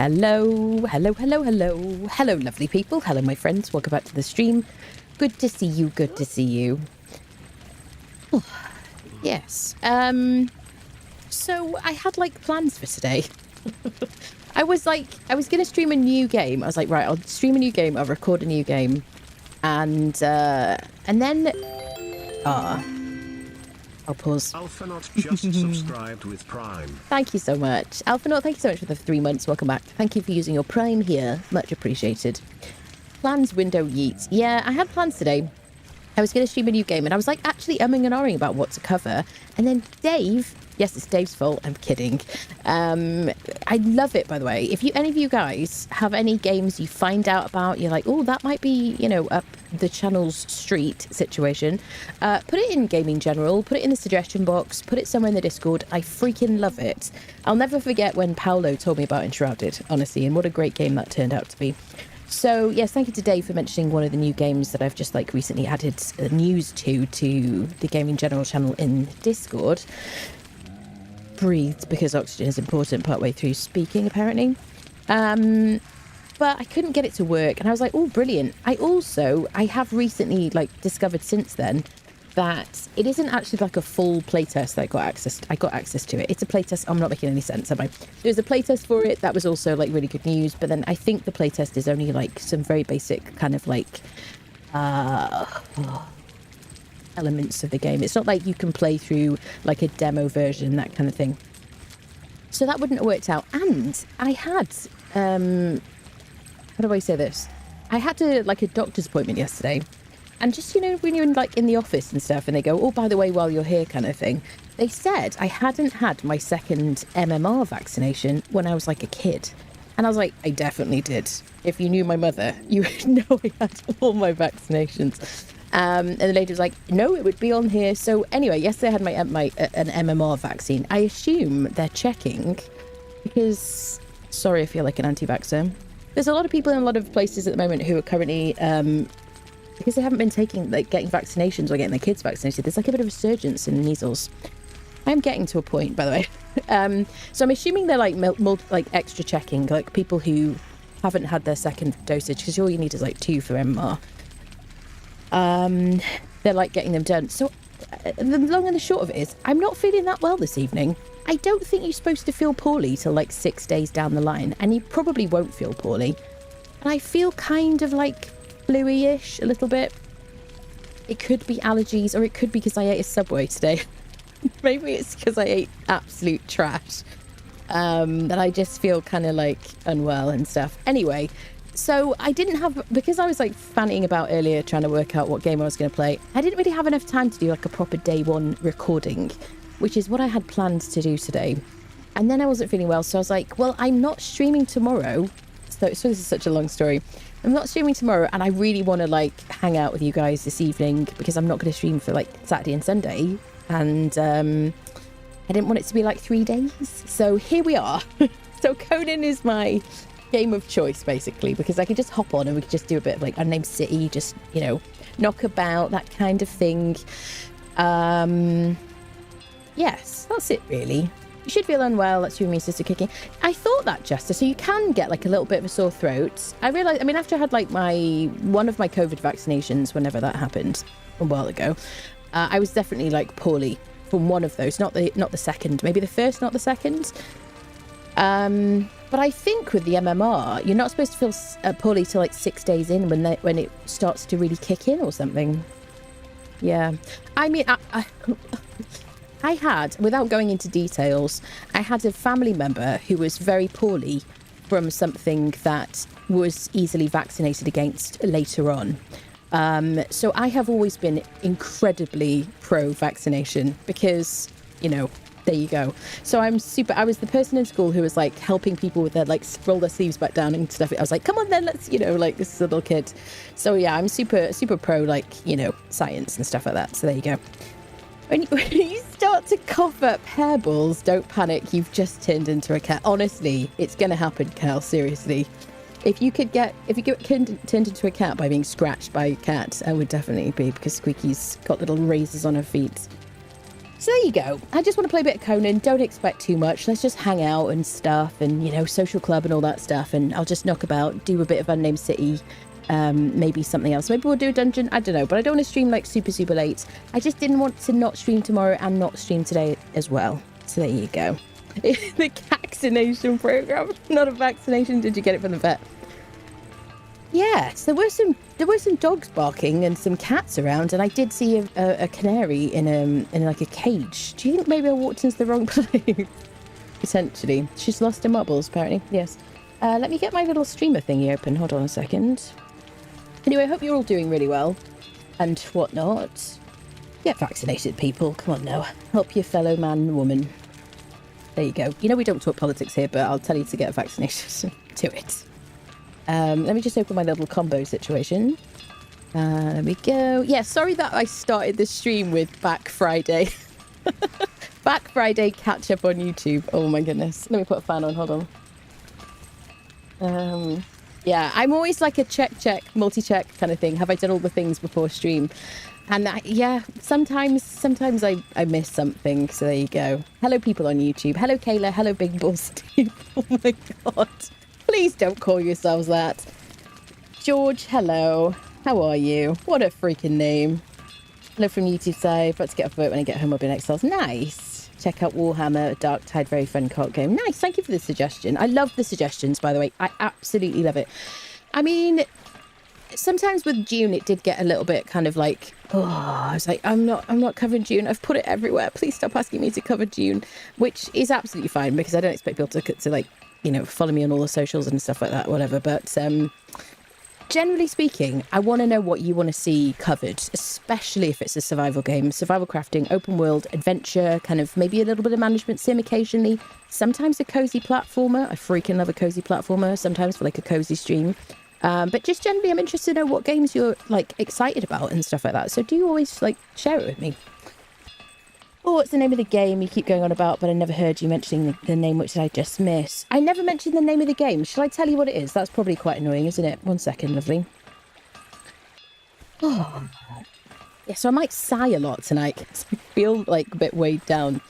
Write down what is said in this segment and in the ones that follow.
Hello, hello, hello, hello. Hello, lovely people. Hello, my friends. Welcome back to the stream. Good to see you. Good to see you. Oh, yes. So I had like plans for today. I was going to stream a new game. I was like, right, I'll stream a new game. I'll record a new game. And then... I'll pause. Alphanaut just subscribed with Prime. Thank you so much. Alphanaut, thank you so much for the 3 months. Welcome back. Thank you for using your Prime here. Much appreciated. Plans window yeet. Yeah, I had plans today. I was going to stream a new game and I was like actually umming and ahhing about what to cover. And then Dave... Yes, it's Dave's fault. I'm kidding. I love it, by the way. If any of you guys have any games you find out about, you're like, oh, that might be, you know, up the channel's street situation, put it in Gaming General, put it in the suggestion box, put it somewhere in the Discord. I freaking love it. I'll never forget when Paolo told me about Enshrouded, honestly, and what a great game that turned out to be. So, yes, thank you to Dave for mentioning one of the new games that I've just, like, recently added news to the Gaming General channel in Discord. Breathed because oxygen is important partway through speaking, apparently. But I couldn't get it to work and I was like, oh, brilliant. I have recently discovered since then that it isn't actually like a full playtest that I got access to it. It's a playtest. I'm not making any sense, am I? There's a playtest for it. That was also like really good news. But then I think the playtest is only like some very basic kind of like elements of the game. It's not like you can play through like a demo version, that kind of thing. So that wouldn't have worked out. And I had how do I say this? I had a doctor's appointment yesterday. And just, you know, when you're in the office and stuff and they go, oh, by the way, while you're here kind of thing, they said I hadn't had my second MMR vaccination when I was like a kid. And I was like, I definitely did. If you knew my mother, you would know I had all my vaccinations. And the lady was like, no, it would be on here. So anyway, yesterday I had an MMR vaccine. I assume they're checking because, sorry if you're like an anti-vaxxer. There's a lot of people in a lot of places at the moment who are currently, because they haven't been getting vaccinations or getting their kids vaccinated, there's like a bit of a resurgence in measles. I'm getting to a point, by the way. So I'm assuming they're like extra checking, like people who haven't had their second dosage, because all you need is like 2 for MMR. They're like getting them done. So the long and the short of it is I'm not feeling that well this evening. I don't think you're supposed to feel poorly till like 6 days down the line, and you probably won't feel poorly. And I feel kind of like flu-ish a little bit. It could be allergies, or it could be because I ate a Subway today. Maybe it's because I ate absolute trash, that I just feel kind of like unwell and stuff. Anyway, so I didn't have, because I was like fanning about earlier trying to work out what game I was going to play, I didn't really have enough time to do like a proper day one recording, which is what I had planned to do today. And then I wasn't feeling well, so I was like, well, I'm not streaming tomorrow. So this is such a long story. I'm not streaming tomorrow, and I really want to like hang out with you guys this evening because I'm not going to stream for like Saturday and Sunday. And I didn't want it to be like 3 days. So here we are. So Conan is my game of choice, basically, because I could just hop on and we could just do a bit of like Unnamed City, just, you know, knock about, that kind of thing. Yes, that's it really. You should feel unwell. That's your immune system kicking. I thought that, Justice. So you can get like a little bit of a sore throat. I realized, I mean, after I had like one of my COVID vaccinations, whenever that happened a while ago, I was definitely like poorly from one of those, not the second, maybe the first, not the second. But I think with the MMR, you're not supposed to feel poorly till like 6 days in when it starts to really kick in or something. Yeah, I mean, I had, without going into details, I had a family member who was very poorly from something that was easily vaccinated against later on. So I have always been incredibly pro-vaccination because, you know, there you go. So I was the person in school who was like helping people with their like roll their sleeves back down and stuff. I was like, come on then, let's, you know, like this is a little kid. So yeah, I'm super pro, like, you know, science and stuff like that. So there you go. When you start to cough up hairballs, don't panic. You've just turned into a cat. Honestly, it's going to happen, Cal. Seriously. If you get turned into a cat by being scratched by a cat, I would definitely be, because Squeaky's got little razors on her feet. So there you go. I just want to play a bit of Conan. Don't expect too much. Let's just hang out and stuff and, you know, social club and all that stuff. And I'll just knock about, do a bit of Unnamed City, maybe something else. Maybe we'll do a dungeon. I don't know. But I don't want to stream like super, super late. I just didn't want to not stream tomorrow and not stream today as well. So there you go. The vaccination program. Not a vaccination. Did you get it from the vet? Yes, there were some dogs barking and some cats around, and I did see a canary in like a cage. Do you think maybe I walked into the wrong place? Potentially. She's lost her marbles, apparently. Yes. Let me get my little streamer thingy open. Hold on a second. Anyway, I hope you're all doing really well and whatnot. Get vaccinated, people. Come on now. Help your fellow man and woman. There you go. You know we don't talk politics here, but I'll tell you to get vaccinated. Do it. Let me just open my little combo situation. There we go. Yeah, sorry that I started the stream with Back Friday. Back Friday catch up on YouTube. Oh my goodness. Let me put a fan on. Hold on. Yeah, I'm always like a check, multi-check kind of thing. Have I done all the things before stream? And yeah, sometimes I miss something. So there you go. Hello, people on YouTube. Hello, Kayla. Hello, Big Bull Steve. Oh my God. Please don't call yourselves that. George, hello. How are you? What a freaking name. Hello from YouTube side. About to get off work when I get home. I'll be in Exiles. Nice. Check out Warhammer Dark Tide. Very fun card game. Nice. Thank you for the suggestion. I love the suggestions, by the way. I absolutely love it. I mean, sometimes with June, it did get a little bit kind of like, oh, I was like, I'm not covering June. I've put it everywhere. Please stop asking me to cover June, which is absolutely fine because I don't expect people to like, you know, follow me on all the socials and stuff like that, whatever. But generally speaking, I want to know what you want to see covered, especially if it's a survival game, survival crafting, open world, adventure, kind of maybe a little bit of management sim occasionally, sometimes a cozy platformer. I freaking love a cozy platformer, sometimes for like a cozy stream. But just generally, I'm interested to know what games you're like excited about and stuff like that. So do you always like share it with me? Oh, what's the name of the game you keep going on about, but I never heard you mentioning the name, which did I just miss? I never mentioned the name of the game. Shall I tell you what it is? That's probably quite annoying, isn't it? 1 second, lovely. Oh, yeah, so I might sigh a lot tonight because I feel like a bit weighed down.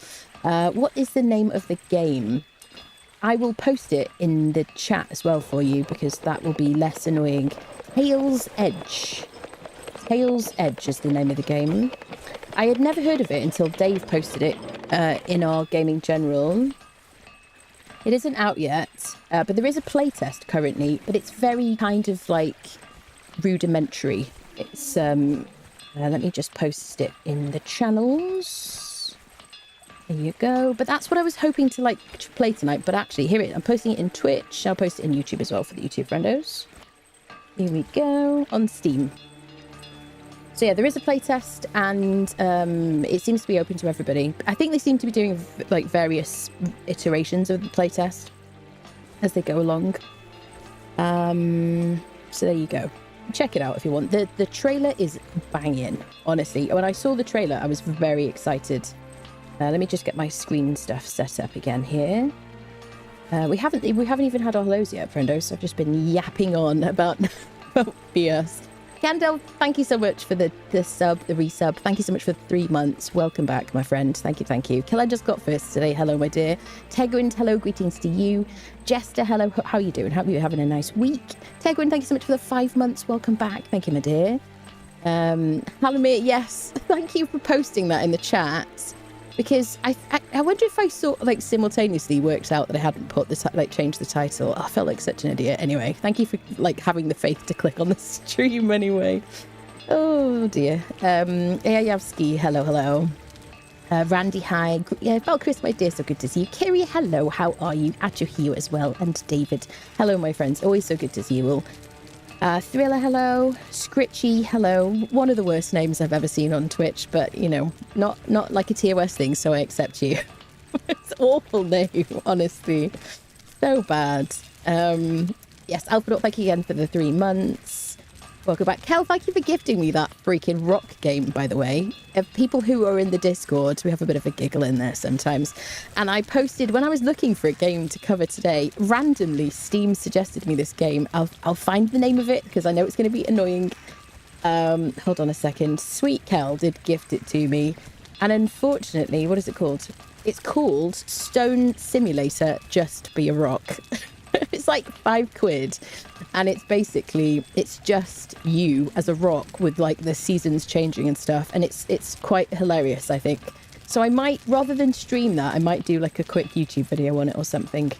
What is the name of the game? I will post it in the chat as well for you because that will be less annoying. Tail's Edge. Tail's Edge is the name of the game. I had never heard of it until Dave posted it in our Gaming General. It isn't out yet, but there is a playtest currently, but it's very kind of like rudimentary. It's, let me just post it in the channels. There you go. But that's what I was hoping to like play tonight. But actually, here it is. I'm posting it in Twitch. I'll post it in YouTube as well for the YouTube friendos. Here we go. On Steam. So yeah, there is a playtest and it seems to be open to everybody. I think they seem to be doing like various iterations of the playtest as they go along. So there you go. Check it out if you want. The trailer is banging, honestly. When I saw the trailer, I was very excited. Let me just get my screen stuff set up again here. We haven't even had our hellos yet, friendos. So I've just been yapping on about BS. Candel, thank you so much for the sub, the resub. Thank you so much for 3 months. Welcome back, my friend. Thank you, thank you. Killer just got first today. Hello, my dear. Tegwin, hello, greetings to you. Jester, hello. How are you doing? Hope you're having a nice week. Tegwin, thank you so much for the 5 months. Welcome back. Thank you, my dear. Halamir, yes. Thank you for posting that in the chat. Because I wonder if I sort of like simultaneously worked out that I hadn't put this like changed the title. I felt like such an idiot. Anyway, thank you for like having the faith to click on the stream anyway. Oh dear. Ayavsky, hello. Randy, hi. Yeah, Chris, my dear, so good to see you. Kiri, hello. How are you? At your heel as well. And David, hello, my friends. Always so good to see you all. Thriller, hello. Scritchy, hello. One of the worst names I've ever seen on Twitch, but you know, not like a TOS thing, so I accept you. It's an awful name, honestly. So bad. Yes, Alfred, thank you again for the 3 months. Welcome back. Kel, thank you for gifting me that freaking rock game, by the way. People who are in the Discord, we have a bit of a giggle in there sometimes. And I posted, when I was looking for a game to cover today, randomly Steam suggested me this game. I'll find the name of it because I know it's going to be annoying. Hold on a second. Sweet Kel did gift it to me. And unfortunately, what is it called? It's called Stone Simulator Just Be a Rock. It's like £5. And it's basically, it's just you as a rock with like the seasons changing and stuff. And it's quite hilarious, I think. So I might, rather than stream that, I might do like a quick YouTube video on it or something,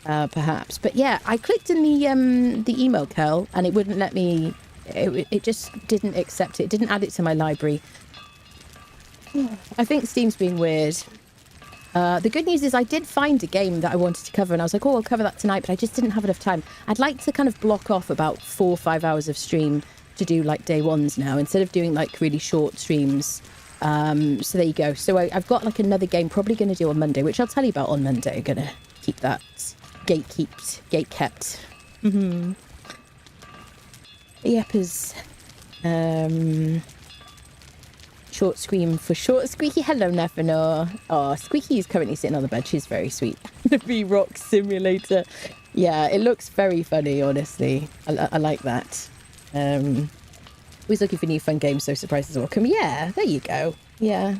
perhaps. But yeah, I clicked in the email curl and it wouldn't let me, it just didn't accept it. It didn't add it to my library. I think Steam's being weird. The good news is I did find a game that I wanted to cover and I was like, oh, I'll cover that tonight, but I just didn't have enough time. I'd like to kind of block off about 4 or 5 hours of stream to do like day ones now, instead of doing like really short streams. So there you go. So I've got like another game probably going to do on Monday, which I'll tell you about on Monday. I'm going to keep that gate kept. Yep, is short scream for short. Squeaky, hello Nefano. Oh, Squeaky is currently sitting on the bed. She's very sweet. The V-Rock Simulator. Yeah, it looks very funny, honestly. I like that. Always looking for new fun games, so surprises are welcome. Yeah, there you go. Yeah.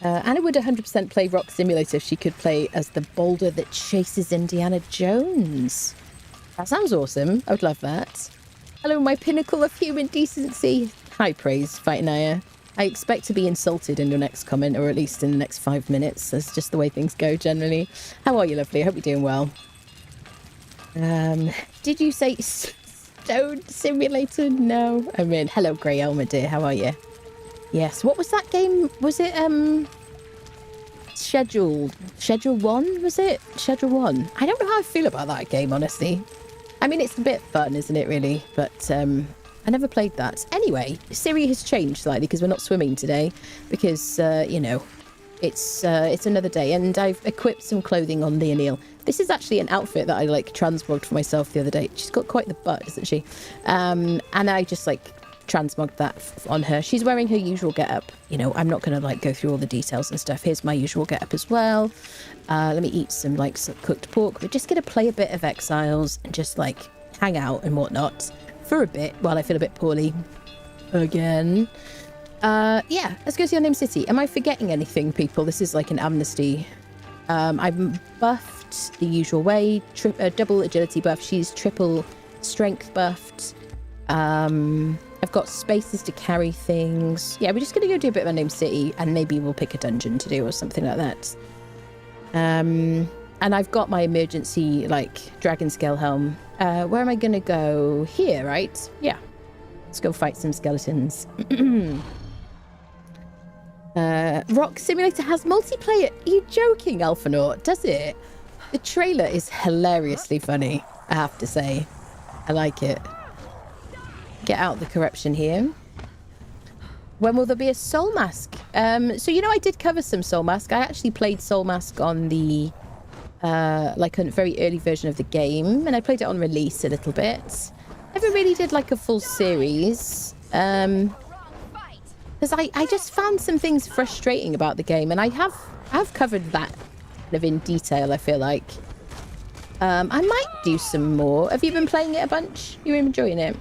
Anna would 100% play Rock Simulator if she could play as the boulder that chases Indiana Jones. That sounds awesome. I would love that. Hello, my pinnacle of human decency. High praise, Fightinaya. I expect to be insulted in your next comment, or at least in the next 5 minutes. That's just the way things go generally. How are you, lovely? I hope you're doing well. Did you say Stone Simulator? No. I mean, hello, Grey Elma, dear. How are you? Yes. What was that game? Was it, Schedule 1? Was it? Schedule 1? I don't know how I feel about that game, honestly. I mean, it's a bit fun, isn't it, really? But, I never played that. Anyway, Siri has changed slightly because we're not swimming today. Because, you know, it's another day. And I've equipped some clothing on Leonille. This is actually an outfit that I, like, transmogged for myself the other day. She's got quite the butt, isn't she? And I just, like, transmogged that on her. She's wearing her usual getup. You know, I'm not going to, like, go through all the details and stuff. Here's my usual getup as well. Let me eat some, like, some cooked pork. We're just going to play a bit of Exiles and just, like, hang out and whatnot for a bit while I feel a bit poorly again. Yeah, let's go to Unnamed City. Am I forgetting anything, people? This is like an amnesty. I'm buffed the usual way. Double agility buff. She's triple strength buffed. I've got spaces to carry things. Yeah, we're just going to go do a bit of Unnamed City and maybe we'll pick a dungeon to do or something like that. And I've got my emergency, like, dragon scale helm. Where am I going to go? Here, right? Yeah. Let's go fight some skeletons. Rock Simulator has multiplayer. Are you joking, Alphanaut? Does it? The trailer is hilariously funny, I have to say. I like it. Get out the corruption here. When will there be a Soul Mask? So, you know, I did cover some Soul Mask. I actually played Soul Mask on the, like, a very early version of the game. And I played it on release a little bit. Never really did, like, a full series. Because I just found some things frustrating about the game. And I've covered that kind of in detail, I feel like. I might do some more. Have you been playing it a bunch? You're enjoying it?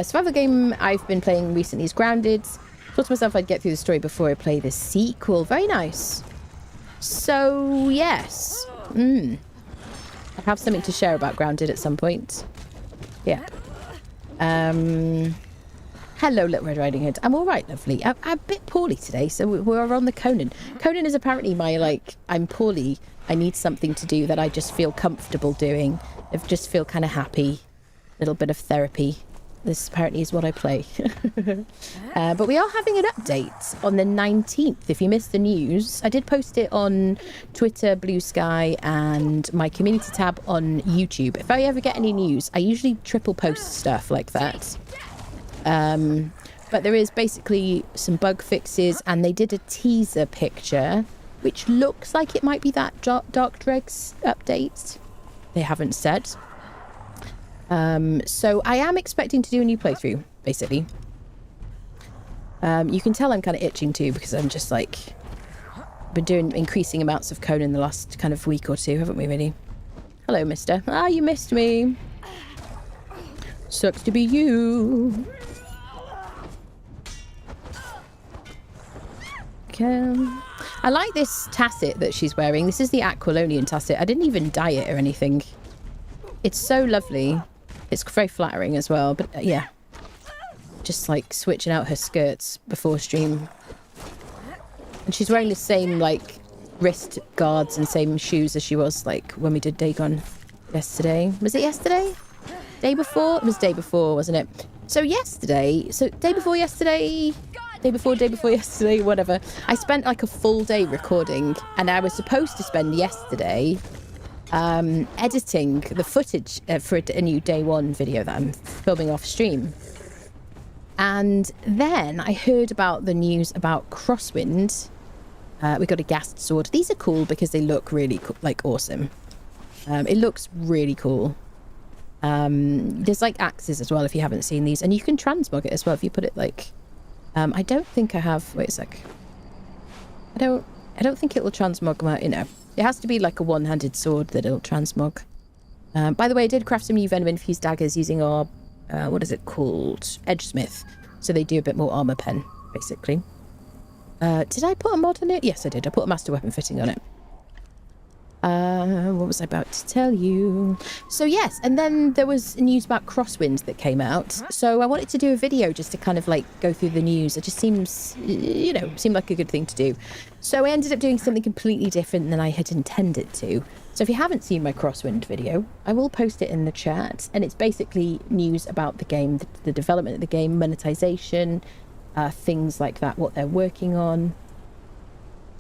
Survival game I've been playing recently is Grounded. Thought to myself I'd get through the story before I play the sequel. Very nice. So, yes. I have something to share about Grounded at some point. Yeah. Hello, Little Red Riding Hood. I'm all right, lovely. I'm a bit poorly today, so we're on the Conan. Conan is apparently my, like, I'm poorly. I need something to do that I just feel comfortable doing. I just feel kind of happy. A little bit of therapy. This apparently is what I play. But we are having an update on the 19th. If you missed the news, I did post it on Twitter, Blue Sky, and my community tab on YouTube. If I ever get any news, I usually triple post stuff like that. But there is basically some bug fixes, and they did a teaser picture, which looks like it might be that Dark Dregs update. They haven't said. So I am expecting to do a new playthrough, basically. You can tell I'm kind of itching too, because I'm just like, been doing increasing amounts of Conan the last kind of week or two, haven't we, really? Hello, mister. Ah, you missed me. Sucks to be you. go. I like this tasset that she's wearing. This is the Aquilonian tasset. I didn't even dye it or anything. It's so lovely. It's very flattering as well. But yeah, just like switching out her skirts before stream. And she's wearing the same like wrist guards and same shoes as she was like when we did Dagon yesterday. Was it yesterday? Day before? It was day before, wasn't it? So yesterday, day before yesterday, whatever. I spent like a full day recording, and I was supposed to spend yesterday editing the footage for a new day one video that I'm filming off stream. And then I heard about the news about Crosswind. We got a ghast sword. These are cool because they look really like awesome. It looks really cool. There's like axes as well if you haven't seen these, and you can transmog it as well if you put it like I don't think I have. Wait a sec. I don't think it will transmog my, you know, it has to be like a one-handed sword that it'll transmog. By the way, I did craft some new venom infused daggers using our what is it called, Edgesmith, so they do a bit more armor pen basically. Did I put a mod on it? Yes, I did. I put a master weapon fitting on it. What was I about to tell you? So yes, and then there was news about Crosswind that came out. So I wanted to do a video just to kind of like go through the news. It just seems, you know, seemed like a good thing to do. So I ended up doing something completely different than I had intended to. So if you haven't seen my Crosswind video, I will post it in the chat. And it's basically news about the game, the development of the game, monetization, things like that, what they're working on.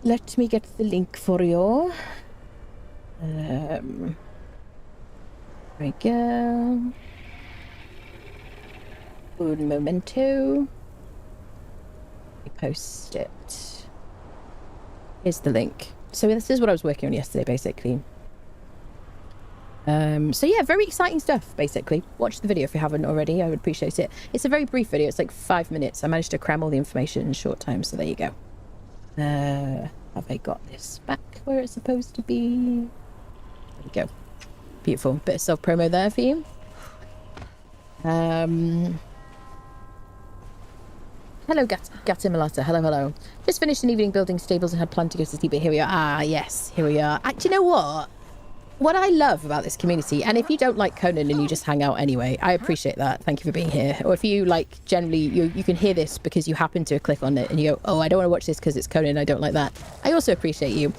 Let me get the link for you. There we go. Un momento. We post it. Here's the link. So this is what I was working on yesterday, basically. So yeah, very exciting stuff, basically. Watch the video if you haven't already. I would appreciate it. It's a very brief video. It's like 5 minutes. I managed to cram all the information in a short time, so there you go. Have I got this back where it's supposed to be? There we go. Beautiful. Bit of self-promo there for you. Hello, Gatimalata. Hello. Just finished an evening building stables and had planned to go to sleep, but here we are. Ah, yes, here we are. Do you know what? What I love about this community, and if you don't like Conan and you just hang out anyway, I appreciate that. Thank you for being here. Or if you like, generally, you can hear this because you happen to click on it and you go, oh, I don't want to watch this because it's Conan, I don't like that. I also appreciate you.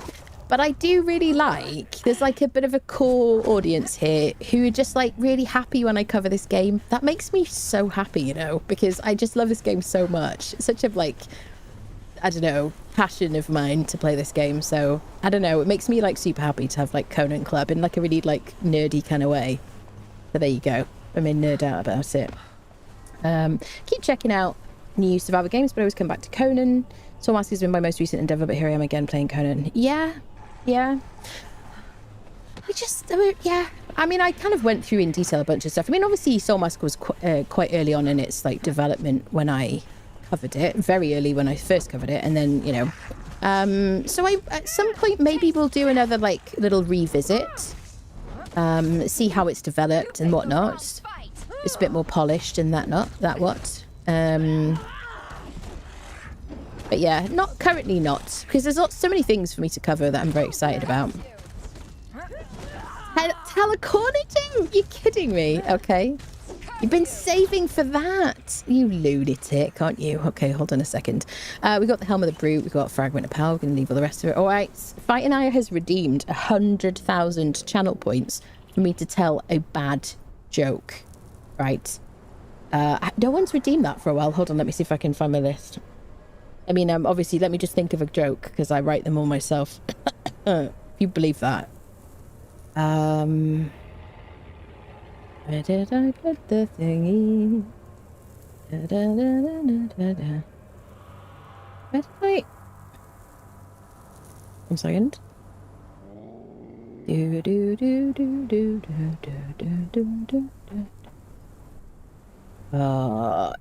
But I do really like, there's like a bit of a core audience here who are just like really happy when I cover this game. That makes me so happy, you know, because I just love this game so much. It's such a like, I don't know, passion of mine to play this game. So I don't know, it makes me like super happy to have like Conan Club in like a really like nerdy kind of way. So there you go. I may nerd out about it. Keep checking out new Survivor games, but I always come back to Conan. Soulmask has been my most recent endeavor, but here I am again playing Conan. Yeah. Yeah. I mean, I kind of went through in detail a bunch of stuff. I mean, obviously Soulmask was quite early on in its like development when I covered it, very early when I first covered it, and then, you know, so I at some point maybe we'll do another like little revisit, see how it's developed and whatnot. It's a bit more polished and what. But yeah, not currently, because there's so many things for me to cover that I'm very excited about. Telecorneting? You're kidding me? Okay. You've been saving for that. You lunatic, aren't you? Okay, hold on a second. We got the Helm of the Brute. We got Fragment of Power. We're going to leave all the rest of it. All right. Fight and I has redeemed 100,000 channel points for me to tell a bad joke. Right. No one's redeemed that for a while. Hold on. Let me see if I can find my list. I mean, obviously, let me just think of a joke because I write them all myself. If you believe that. Where did I put the thingy? Where did I? 1 second.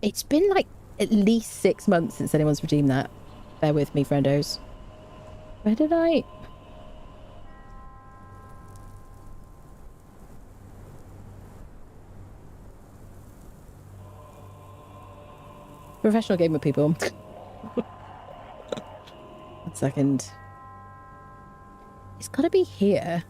It's been like at least 6 months since anyone's redeemed that. Bear with me, friendos. Where did I? Professional gamer people. second. It's got to be here.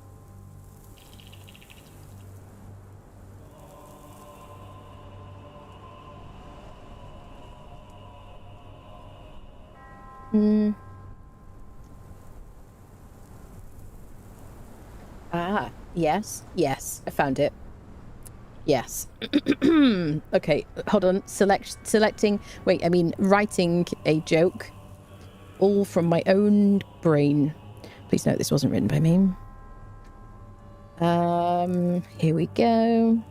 Ah, yes, yes, I found it. Yes. Okay, hold on. Writing a joke. All from my own brain. Please note this wasn't written by me. Here we go.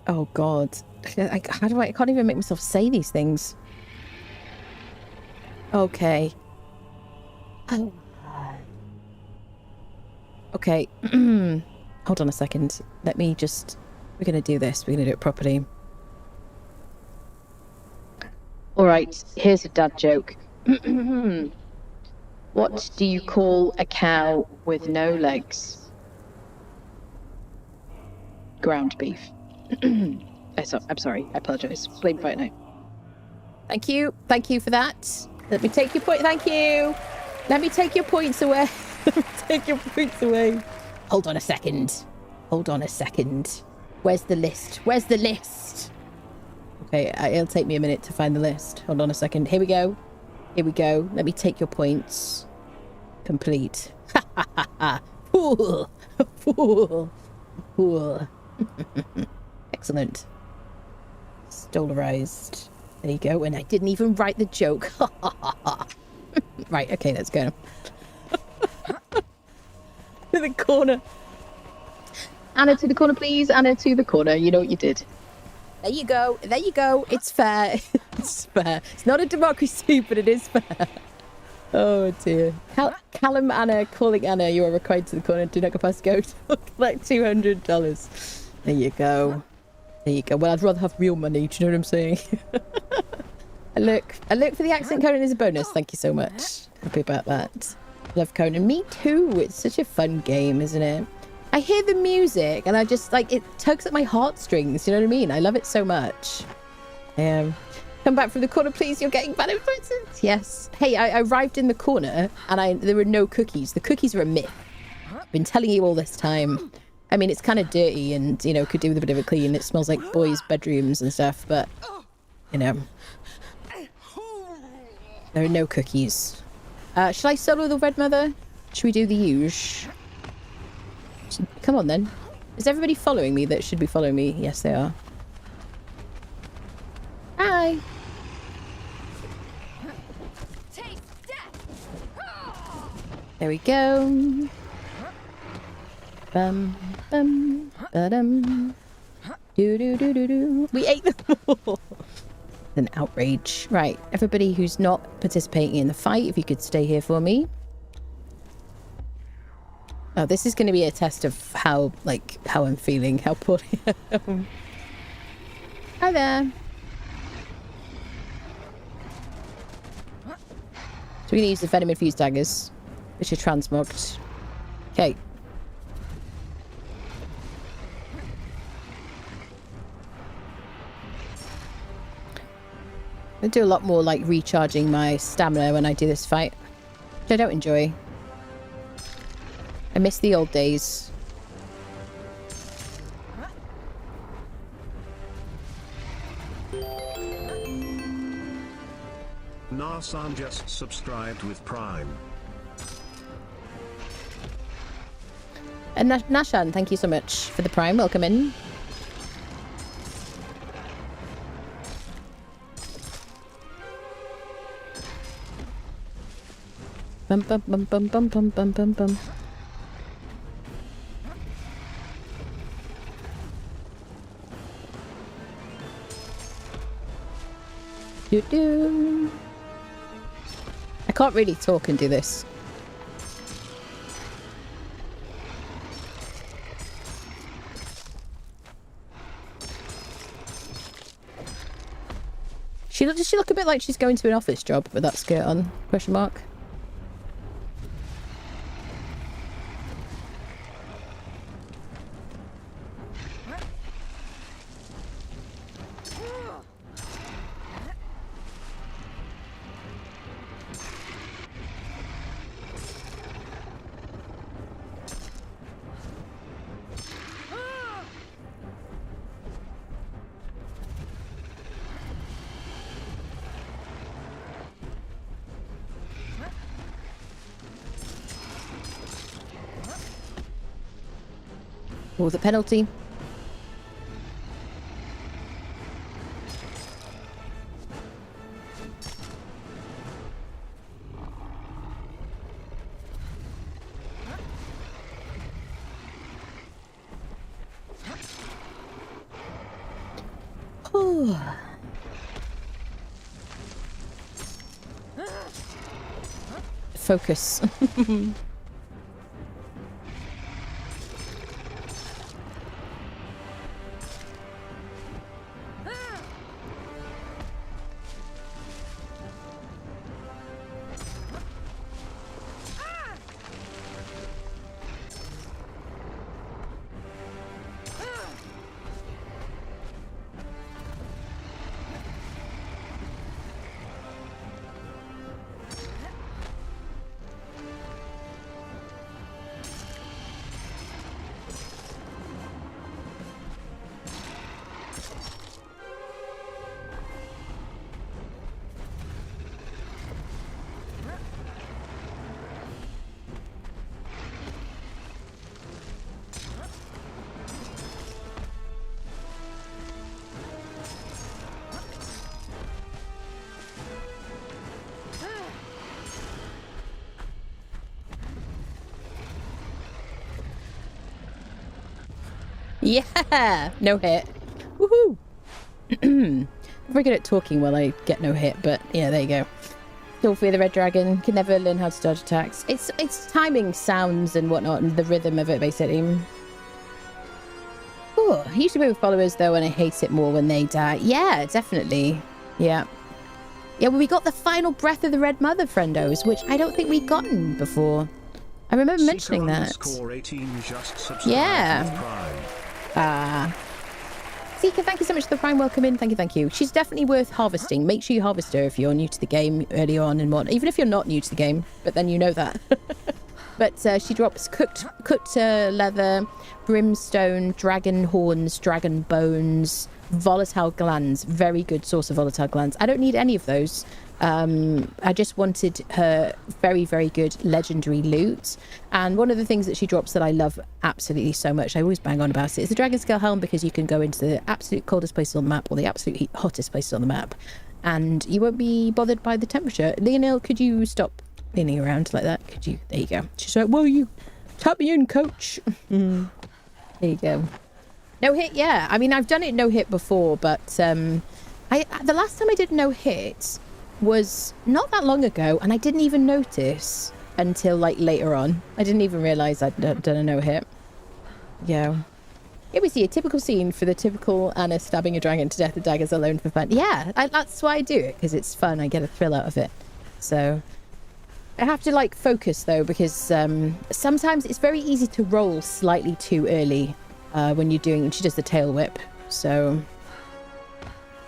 Oh God. I can't even make myself say these things. Okay. Okay. Hold on a second. We're going to do this. We're going to do it properly. All right. Here's a dad joke. What do you call a cow with no legs? Ground beef. I'm sorry. I apologize. Blame fight now. Thank you. Thank you for that. Let me take your point. Thank you. Let me take your points away. Let me take your points away. Hold on a second. Hold on a second. Where's the list? Where's the list? Okay, it'll take me a minute to find the list. Hold on a second. Here we go. Here we go. Let me take your points. Complete. Ha ha ha ha. Fool. Fool. Fool. Excellent. Stolarized. There you go. And I didn't even write the joke. Right, okay, let's go. To the corner. Anna, to the corner, please. Anna, to the corner. You know what you did. There you go. There you go. It's fair. It's fair. It's not a democracy, but it is fair. Oh, dear. Callum Anna, calling Anna. You are required to the corner. Do not go past go. Collect $200. There you go. There you go. Well, I'd rather have real money. Do you know what I'm saying? I look for the accent. Conan is a bonus. Thank you so much. Happy about that. Love Conan. Me too. It's such a fun game, isn't it? I hear the music and I just it tugs at my heartstrings. You know what I mean? I love it so much. Come back from the corner, please. You're getting bad influences. Yes. Hey, I arrived in the corner and there were no cookies. The cookies are a myth. I've been telling you all this time. I mean, it's kind of dirty and, you know, could do with a bit of a clean. It smells like boys' bedrooms and stuff, but, you know. There are no cookies. Shall I solo the Red Mother? Should we do the huge? Come on, then. Is everybody following me that should be following me? Yes, they are. Hi. There we go. Bum, bum, ba-dum. Do. We ate them all. An outrage. Right, everybody who's not participating in the fight, if you could stay here for me. Oh, this is going to be a test of how I'm feeling, how poorly I am. Hi there. So we're going to use the venom-infused daggers, which are transmogged. Okay. I do a lot more recharging my stamina when I do this fight, which I don't enjoy. I miss the old days. Narsan just subscribed with Prime. And Nashan, thank you so much for the Prime. Welcome in. Bum bum bum bum bum bum bum bum bum. Do. I can't really talk and do this. Does she look a bit like she's going to an office job with that skirt on? Question mark. Or the penalty. Focus. Yeah, no hit. Woohoo! I'm very good at talking while I get no hit, but yeah, there you go. Still fear the red dragon. Can never learn how to dodge attacks. It's timing sounds and whatnot, and the rhythm of it basically. Oh, I usually play with followers though, and I hate it more when they die. Yeah, definitely. Yeah. Yeah, well, we got the final breath of the Red Mother, friendos, which I don't think we'd gotten before. I remember mentioning that. Yeah. Seeker, thank you so much for the prime welcome in. Thank you. She's definitely worth harvesting. Make sure you harvest her if you're new to the game early on and what. Even if you're not new to the game, but then you know that. But she drops cooked leather, brimstone, dragon horns, dragon bones, volatile glands. Very good source of volatile glands. I don't need any of those. I just wanted her very, very good legendary loot. And one of the things that she drops that I love absolutely so much, I always bang on about it, is the dragon scale helm, because you can go into the absolute coldest places on the map or the absolute hottest places on the map, and you won't be bothered by the temperature. Leonil, could you stop leaning around like that? Could you? There you go. She's like, well, you tap me in, coach. There you go. No hit, yeah. I mean, I've done it no hit before, but the last time I did no hit was not that long ago, and I didn't even notice until like later on. I didn't even realize I'd done a no hit. Yeah. Here we see a typical scene for the typical Anna stabbing a dragon to death with daggers alone for fun. Yeah, that's why I do it, because it's fun. I get a thrill out of it. So I have to like focus though, because sometimes it's very easy to roll slightly too early when you're doing. She does the tail whip. So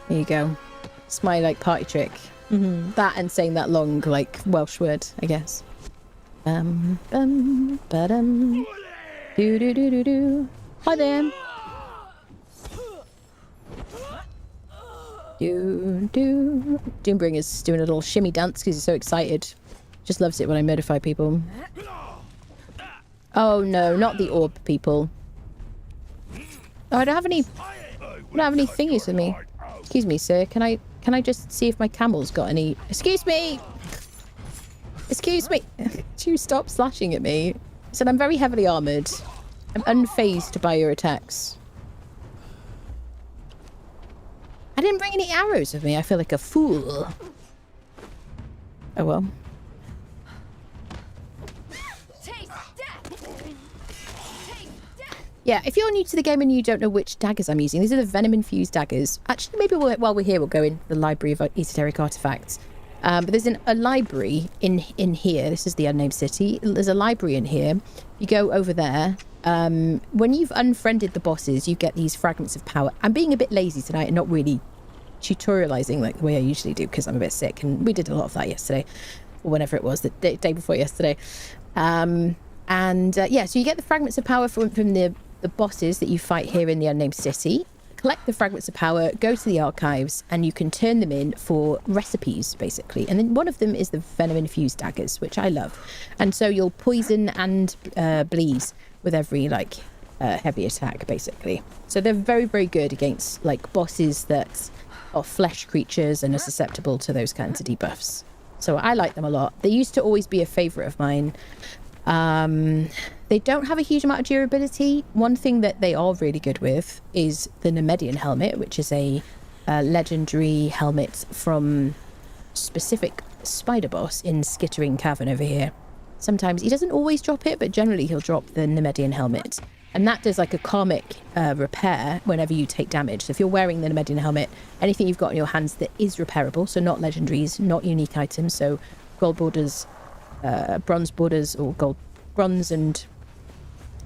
there you go. It's my like party trick. That and saying that long like Welsh word, I guess. Do do do do do. Hi there. Doombringer's doing a little shimmy dance because he's so excited. Just loves it when I modify people. Oh no, not the orb people. Oh, I don't have any thingies with me. Excuse me, sir. Can I just see if my camel's got any? Excuse me. Excuse me. Do you stop slashing at me? I said I'm very heavily armored. I'm unfazed by your attacks. I didn't bring any arrows with me. I feel like a fool. Oh well. Yeah, if you're new to the game and you don't know which daggers I'm using, these are the venom-infused daggers. Actually, maybe while we're here, we'll go in the library of esoteric artifacts. But there's a library in here. This is the Unnamed City. There's a library in here. You go over there. When you've unfriended the bosses, you get these fragments of power. I'm being a bit lazy tonight and not really tutorializing like the way I usually do because I'm a bit sick. And we did a lot of that yesterday, or whenever it was, the day before yesterday. Yeah, so you get the fragments of power from the bosses that you fight here in the Unnamed City. Collect the fragments of power, go to the archives, and you can turn them in for recipes, basically. And then one of them is the venom-infused daggers, which I love. And so you'll poison and bleed with every, like, heavy attack, basically. So they're very, very good against like bosses that are flesh creatures and are susceptible to those kinds of debuffs. So I like them a lot. They used to always be a favourite of mine. They don't have a huge amount of durability. One thing that they are really good with is the Nemedian helmet, which is a legendary helmet from specific spider boss in Skittering Cavern over here. Sometimes he doesn't always drop it, but generally he'll drop the Nemedian helmet, and that does like a karmic repair whenever you take damage. So if you're wearing the Nemedian helmet, anything you've got in your hands that is repairable, so not legendaries, not unique items, so gold borders, bronze borders, or gold, bronze and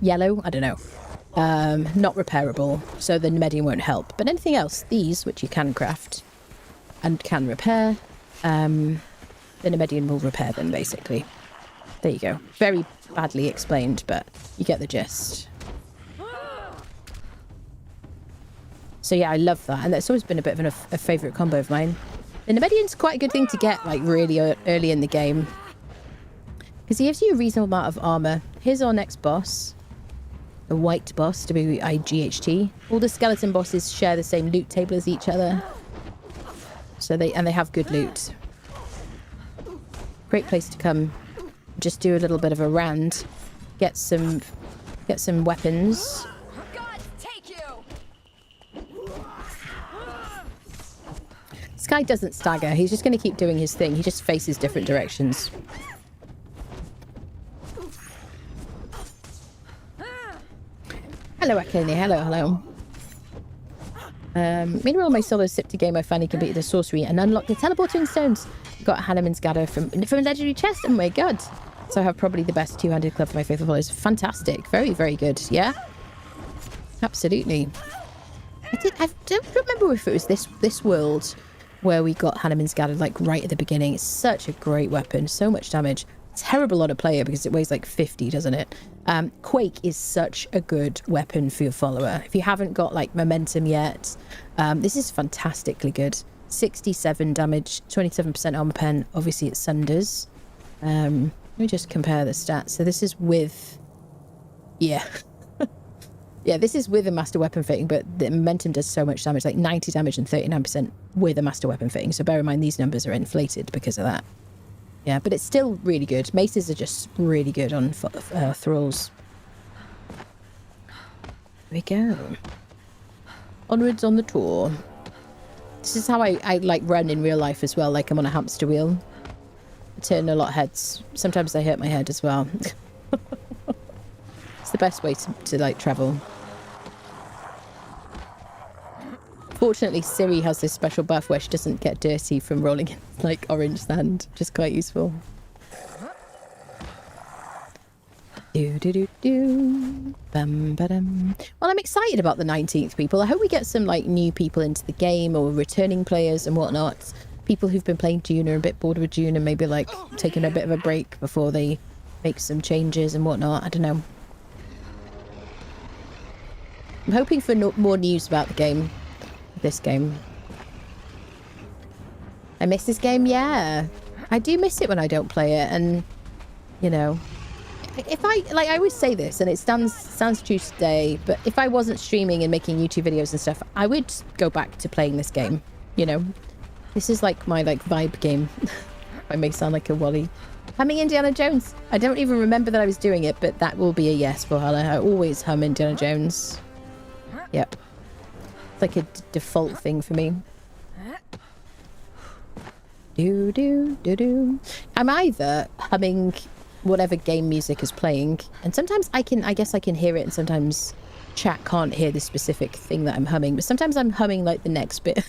yellow, I don't know, not repairable, so the Nemedian won't help. But anything else, these, which you can craft and can repair, the Nemedian will repair them, basically. There you go. Very badly explained, but you get the gist. So yeah, I love that, and that's always been a bit of a favourite combo of mine. The Nemedian's quite a good thing to get like really early in the game, because he gives you a reasonable amount of armour. Here's our next boss. The white boss, W-I-G-H-T. All the skeleton bosses share the same loot table as each other. So they have good loot. Great place to come. Just do a little bit of a rand. Get some weapons. This guy doesn't stagger. He's just going to keep doing his thing. He just faces different directions. Hello, Akane. Hello. Meanwhile, my solo sip to game, I finally completed the sorcery and unlocked the teleporting stones. Got a Unnamed gather from a legendary chest. Oh my god. So I have probably the best two-handed club for my faithful followers. Fantastic. Very, very good. Yeah? Absolutely. I don't remember if it was this world where we got Unnamed gather like right at the beginning. It's such a great weapon. So much damage. Terrible on a player because it weighs like 50, doesn't it? Quake is such a good weapon for your follower. If you haven't got like momentum yet, this is fantastically good. 67 damage, 27% armor pen. Obviously it sunders. Let me just compare the stats. So this is with, yeah. Yeah, this is with a master weapon fitting, but the momentum does so much damage, like 90 damage and 39% with a master weapon fitting. So bear in mind these numbers are inflated because of that. Yeah, but it's still really good. Maces are just really good on thralls. Here we go. Onwards on the tour. This is how I like run in real life as well, like I'm on a hamster wheel. I turn a lot of heads. Sometimes I hurt my head as well. It's the best way to like travel. Fortunately, Siri has this special buff where she doesn't get dirty from rolling in like orange sand, which is quite useful. Bum, ba-dum. Well, I'm excited about the 19th, people. I hope we get some like new people into the game, or returning players and whatnot. People who've been playing Dune are a bit bored with Dune and maybe like taking a bit of a break before they make some changes and whatnot. I don't know. I'm hoping for more news about the game. This game. I miss this game, yeah. I do miss it when I don't play it, and you know, if I always say this, and it sounds true today, but if I wasn't streaming and making YouTube videos and stuff, I would go back to playing this game. You know, this is like my like vibe game. I may sound like a Wally. Humming Indiana Jones. I don't even remember that I was doing it, but that will be a yes for Hala. I always hum Indiana Jones. Yep. It's like a default thing for me. I'm either humming whatever game music is playing, and sometimes I guess I can hear it, and sometimes chat can't hear the specific thing that I'm humming, but sometimes I'm humming like the next bit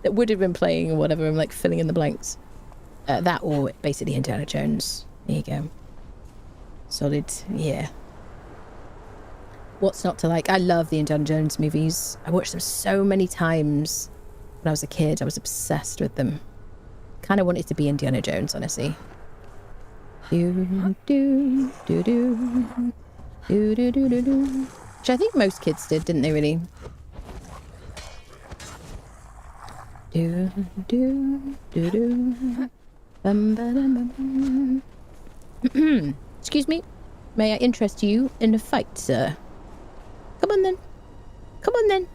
that would have been playing or whatever. I'm like filling in the blanks. That or basically Indiana Jones. There you go. Solid. Yeah. What's not to like? I love the Indiana Jones movies. I watched them so many times when I was a kid. I was obsessed with them. Kind of wanted to be Indiana Jones, honestly. Which I think most kids did, didn't they, really? Excuse me, may I interest you in a fight, sir? Come on then. Come on then.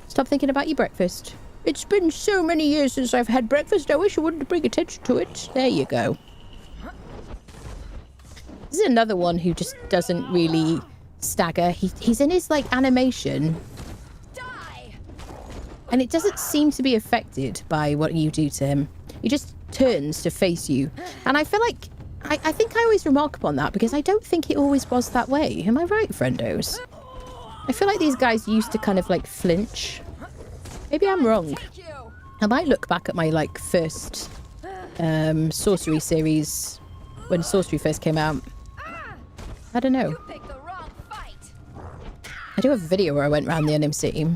Stop thinking about your breakfast. It's been so many years since I've had breakfast. I wish I wouldn't bring attention to it. There you go. This is another one who just doesn't really stagger. He's in his, like, animation. And it doesn't seem to be affected by what you do to him. He just turns to face you. And I feel like... I think I always remark upon that because I don't think it always was that way. Am I right, friendos? I feel like these guys used to kind of, like, flinch. Maybe I'm wrong. I might look back at my, like, first sorcery series when sorcery first came out. I don't know. I do have a video where I went around the Unnamed City.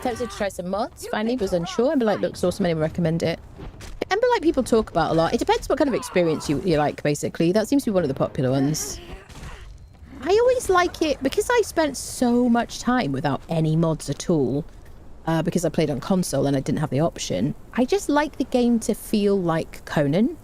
Tempted to try some mods. Finally was unsure. Emberlight looks awesome. Anyone recommend it? Emberlight people talk about a lot. It depends what kind of experience you like, basically. That seems to be one of the popular ones. I always like it because I spent so much time without any mods at all. Because I played on console and I didn't have the option. I just like the game to feel like Conan.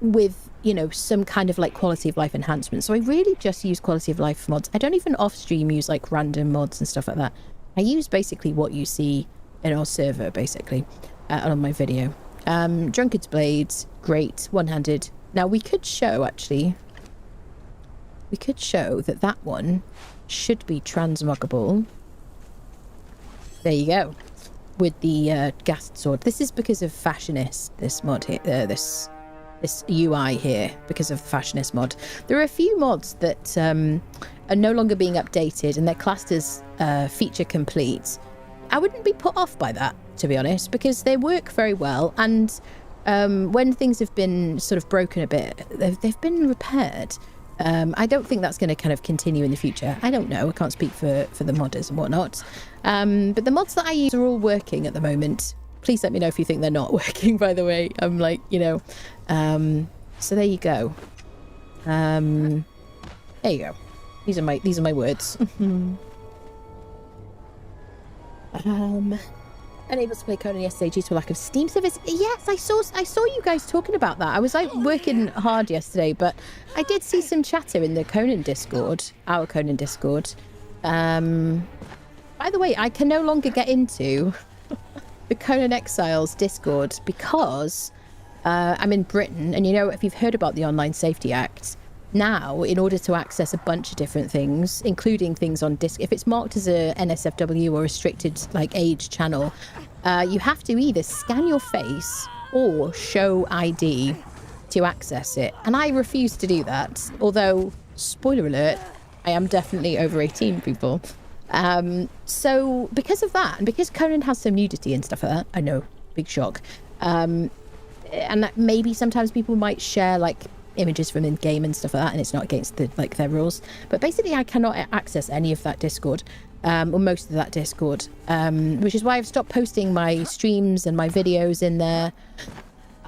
With, you know, some kind of like quality of life enhancement. So I really just use quality of life mods. I don't even off stream use like random mods and stuff like that. I use basically what you see in our server, basically, on my video. Drunkard's Blades, great, one-handed. Now we could show, actually, we could show that that one should be transmuggable. There you go. With the Ghast Sword. This is because of Fashionist, this mod here, this UI here, because of the Fashionist mod. There are a few mods that are no longer being updated and they're classed as feature complete. I wouldn't be put off by that, to be honest, because they work very well, and when things have been sort of broken a bit, they've been repaired. I don't think that's going to kind of continue in the future. I don't know. I can't speak for the modders and whatnot. But the mods that I use are all working at the moment. Please let me know if you think they're not working, by the way. I'm like, you know. So there you go. There you go. These are my words. Unable to play Conan yesterday due to a lack of Steam service. Yes, I saw you guys talking about that. I was like working hard yesterday, but I did see some chatter in the Conan Discord, our Conan Discord. By the way, I can no longer get into the Conan Exiles Discord because I'm in Britain, and you know, if you've heard about the Online Safety Act, now in order to access a bunch of different things, including things on disc, if it's marked as a NSFW or restricted like age channel, you have to either scan your face or show ID to access it, and I refuse to do that. Although, spoiler alert, I am definitely over 18, people. So because of that, and because Conan has some nudity and stuff like that, I know, big shock. And that maybe sometimes people might share like images from in game and stuff like that, and it's not against the like their rules. But basically, I cannot access any of that Discord, or most of that Discord, which is why I've stopped posting my streams and my videos in there.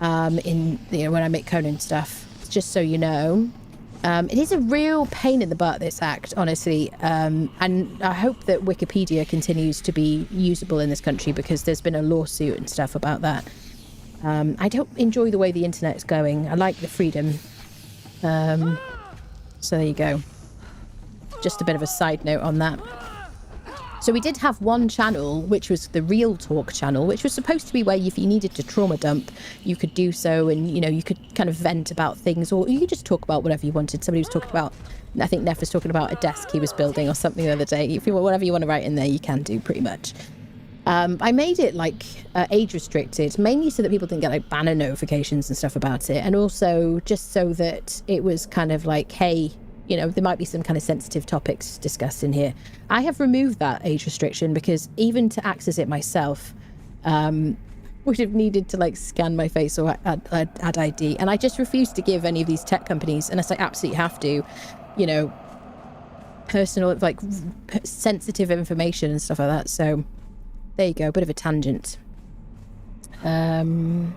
In when I make Conan stuff, just so you know. It is a real pain in the butt, this act, honestly, and I hope that Wikipedia continues to be usable in this country, because there's been a lawsuit and stuff about that. I don't enjoy the way the internet is going. I like the freedom. So there you go. Just a bit of a side note on that. So we did have one channel, which was the Real Talk channel, which was supposed to be where if you needed to trauma dump, you could do so, and you could kind of vent about things, or you could just talk about whatever you wanted. Somebody was talking about, I think Neff was talking about a desk he was building or something the other day. If you want, whatever you want to write in there, you can do, pretty much. I made it like age restricted, mainly so that people didn't get like banner notifications and stuff about it, and also just so that it was kind of like, hey, there might be some kind of sensitive topics discussed in here. I have removed that age restriction because even to access it myself, would have needed to like scan my face or add ID, and I just refuse to give any of these tech companies, unless I absolutely have to, personal, like sensitive information and stuff like that. So there you go, a bit of a tangent. Hello,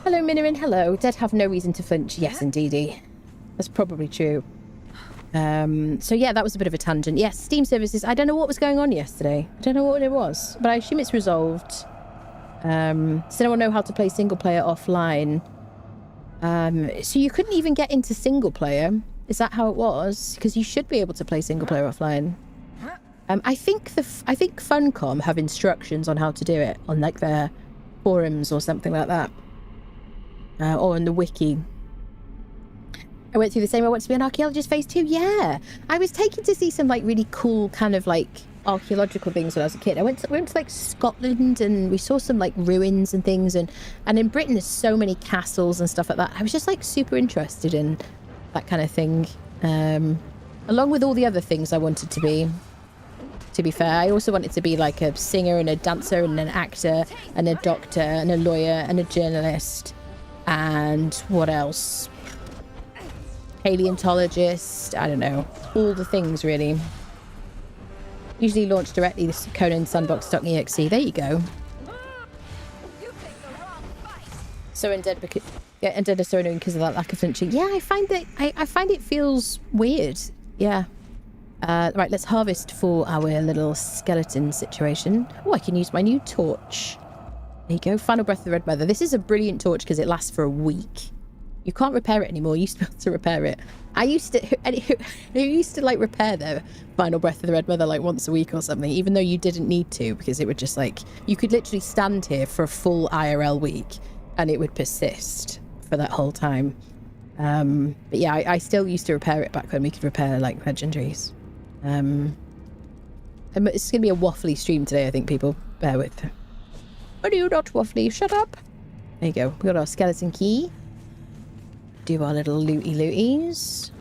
Minirin, hello. Dead have no reason to flinch. Yes, indeedy. That's probably true. So yeah, that was a bit of a tangent. Yes, Steam services. I don't know what was going on yesterday. I don't know what it was, but I assume it's resolved. Does anyone know how to play single player offline? So you couldn't even get into single player. Is that how it was? Because you should be able to play single player offline. I think Funcom have instructions on how to do it on like their forums or something like that, or on the wiki. I went through the same. I went to be an archaeologist phase 2. Yeah, I was taken to see some like really cool kind of like archaeological things when I was a kid. We went to like Scotland, and we saw some like ruins and things, and in Britain there's so many castles and stuff like that. I was just like super interested in that kind of thing, along with all the other things I wanted to be. To be fair, I also wanted to be like a singer and a dancer and an actor and a doctor and a lawyer and a journalist, and what else? Paleontologist. I don't know, all the things really. Usually launched directly this Conan Sandbox.exe. There you go. So undead because undead are so annoying because of that lack of flinching. Yeah, I find it feels weird. Yeah. Right, let's harvest for our little skeleton situation. Oh, I can use my new torch. There you go. Final Breath of the Red Mother. This is a brilliant torch because it lasts for a week. You can't repair it anymore. You used to be able to repair it. I used to like repair the Final Breath of the Red Mother like once a week or something, even though you didn't need to, because it would just like, you could literally stand here for a full IRL week and it would persist for that whole time. But yeah, I still used to repair it back when we could repair like legendaries. It's gonna be a waffly stream today, I think, people. Bear with. Are you not waffly? Shut up. There you go. We got our skeleton key. Do our little looties.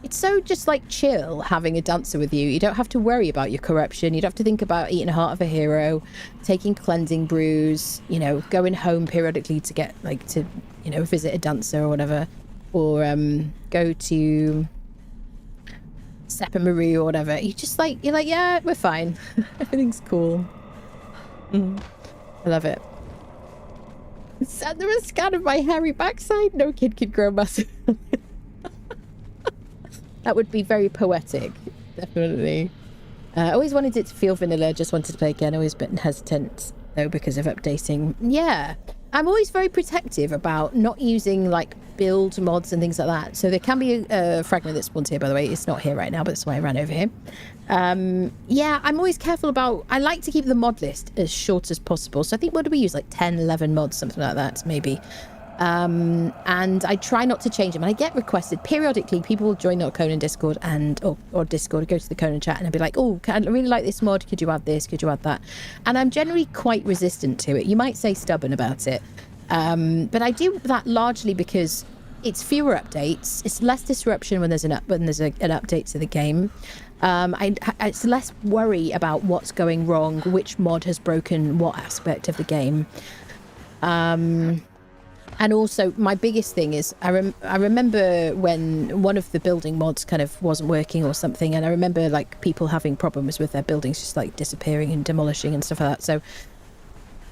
It's so just like chill having a dancer with you. You don't have to worry about your corruption. You don't have to think about eating a heart of a hero, taking cleansing brews, you know, going home periodically to get like to, you know, visit a dancer or whatever, or go to Sepamaru or whatever. You're like, yeah, we're fine. Everything's cool. I love it. Send them a scan of my hairy backside. No kid could grow muscle. That would be very poetic, definitely. I always wanted it to feel vanilla. Just wanted to play again. Always been hesitant though because of updating. Yeah, I'm always very protective about not using like build mods and things like that. So there can be a fragment that spawns here, by the way. It's not here right now, but that's why I ran over here. Yeah, I'm always careful about, I like to keep the mod list as short as possible. So I think, what do we use? Like 10, 11 mods, something like that, maybe. And I try not to change them. And I get requested periodically. People will join the Conan Discord or Discord, go to the Conan chat and I'll be like, oh, I really like this mod. Could you add this? Could you add that? And I'm generally quite resistant to it. You might say stubborn about it. But I do that largely because it's fewer updates. It's less disruption when there's an update to the game. It's less worry about what's going wrong, which mod has broken what aspect of the game. And also, my biggest thing is, I remember when one of the building mods kind of wasn't working or something, and I remember like people having problems with their buildings just like disappearing and demolishing and stuff like that. So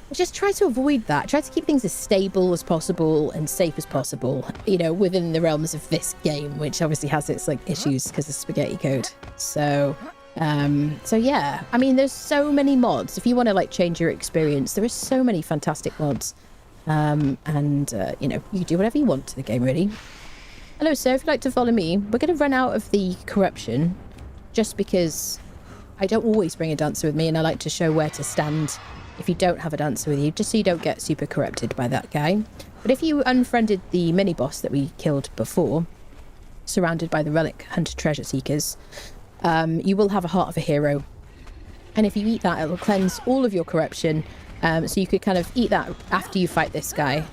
I just try to avoid that. Try to keep things as stable as possible and safe as possible, you know, within the realms of this game, which obviously has its like issues because of spaghetti code. So yeah, I mean, there's so many mods. If you want to like change your experience, there are so many fantastic mods. You know, you do whatever you want to the game, really. Hello, sir. If you'd like to follow me, we're going to run out of the corruption just because I don't always bring a dancer with me, and I like to show where to stand if you don't have a dancer with you, just so you don't get super corrupted by that guy. But if you unfriended the mini-boss that we killed before, surrounded by the relic hunter treasure seekers, you will have a heart of a hero. And if you eat that, it will cleanse all of your corruption. So you could kind of eat that after you fight this guy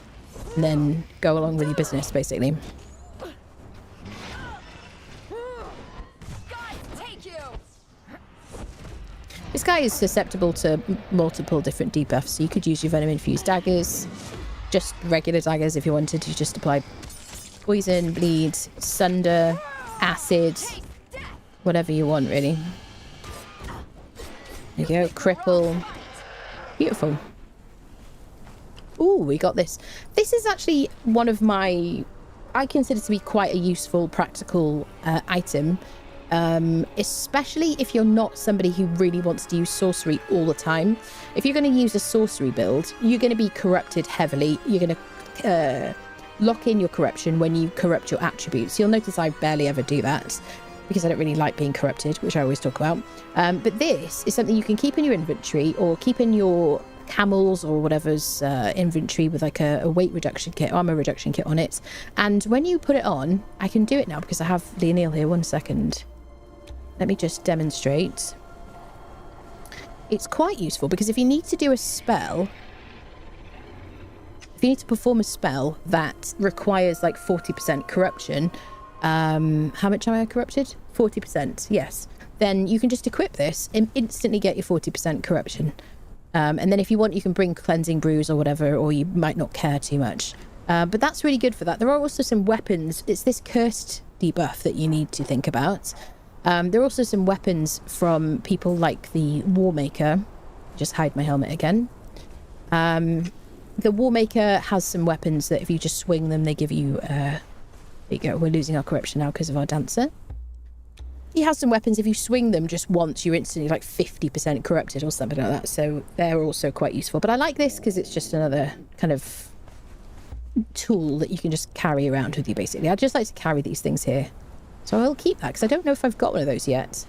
and then go along with your business, basically. This guy is susceptible to multiple different debuffs, so you could use your venom-infused daggers, just regular daggers if you wanted to just apply poison, bleed, sunder, acid, whatever you want, really. There you go, cripple. Beautiful. Ooh, we got this. This is actually one of my... I consider to be quite a useful, practical item, especially if you're not somebody who really wants to use sorcery all the time. If you're going to use a sorcery build, you're going to be corrupted heavily. You're going to lock in your corruption when you corrupt your attributes. You'll notice I barely ever do that because I don't really like being corrupted, which I always talk about. But this is something you can keep in your inventory or keep in your camels or whatever's inventory with like a weight reduction kit, armor reduction kit on it. And when you put it on, I can do it now because I have Leonil here. 1 second. Let me just demonstrate. It's quite useful because if you need to do a spell, if you need to perform a spell that requires like 40% corruption, how much am I corrupted? 40%, yes. Then you can just equip this and instantly get your 40% corruption. And then if you want, you can bring cleansing brews or whatever, or you might not care too much. But that's really good for that. There are also some weapons. It's this cursed debuff that you need to think about. There are also some weapons from people like the Warmaker. Just hide my helmet again. The Warmaker has some weapons that if you just swing them, they give you... there you go, we're losing our corruption now because of our dancer. He has some weapons, if you swing them just once, you're instantly like 50% corrupted or something like that. So they're also quite useful. But I like this because it's just another kind of tool that you can just carry around with you, basically. I just like to carry these things here. So I'll keep that because I don't know if I've got one of those yet.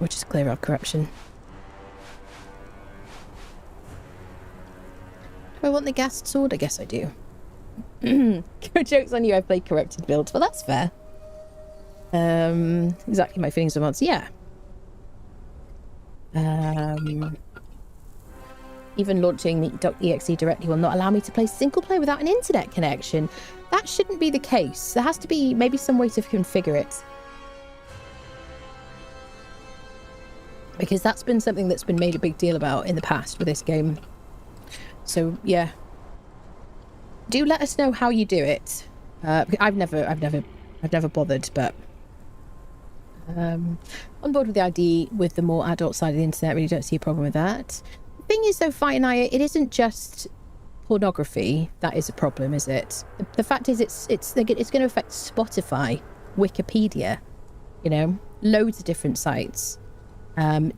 We'll just clear our corruption. Do I want the ghast sword? I guess I do. Joke's on you, I played corrupted builds. Well, that's fair. Exactly my feelings of mods. Yeah. Even launching the .exe directly will not allow me to play single player without an internet connection. That shouldn't be the case. There has to be maybe some way to configure it. Because that's been something that's been made a big deal about in the past with this game. So, yeah. Do let us know how you do it. I've never bothered, but on board with the idea with the more adult side of the internet. Really don't see a problem with that. The thing is, though, Fightenaya, it isn't just pornography that is a problem, is it? The fact is, it's going to affect Spotify, Wikipedia, you know, loads of different sites,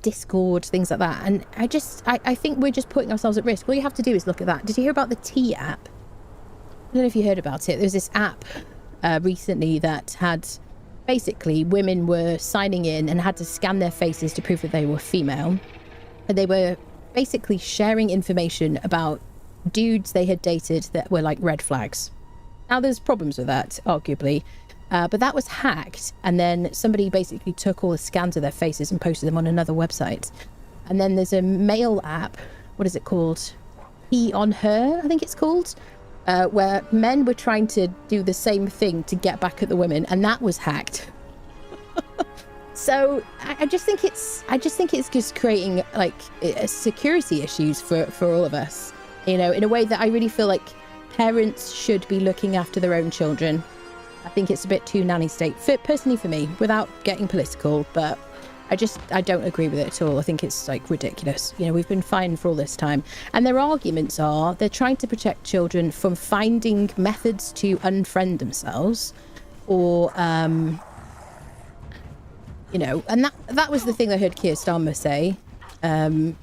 Discord, things like that. And I think we're just putting ourselves at risk. All you have to do is look at that. Did you hear about the T app? I don't know if you heard about it. There was this app recently that had basically women were signing in and had to scan their faces to prove that they were female. And they were basically sharing information about dudes they had dated that were like red flags. Now there's problems with that, arguably. But that was hacked. And then somebody basically took all the scans of their faces and posted them on another website. And then there's a male app. What is it called? He on Her, I think it's called. Where men were trying to do the same thing to get back at the women, and that was hacked. So I just think it's just creating like security issues for all of us, you know, in a way that I really feel like parents should be looking after their own children. I think it's a bit too nanny state, personally for me, without getting political, but I don't agree with it at all. I think it's like ridiculous. You know, we've been fine for all this time. And their arguments are they're trying to protect children from finding methods to unfriend themselves or, you know, and that was the thing I heard Keir Starmer say. And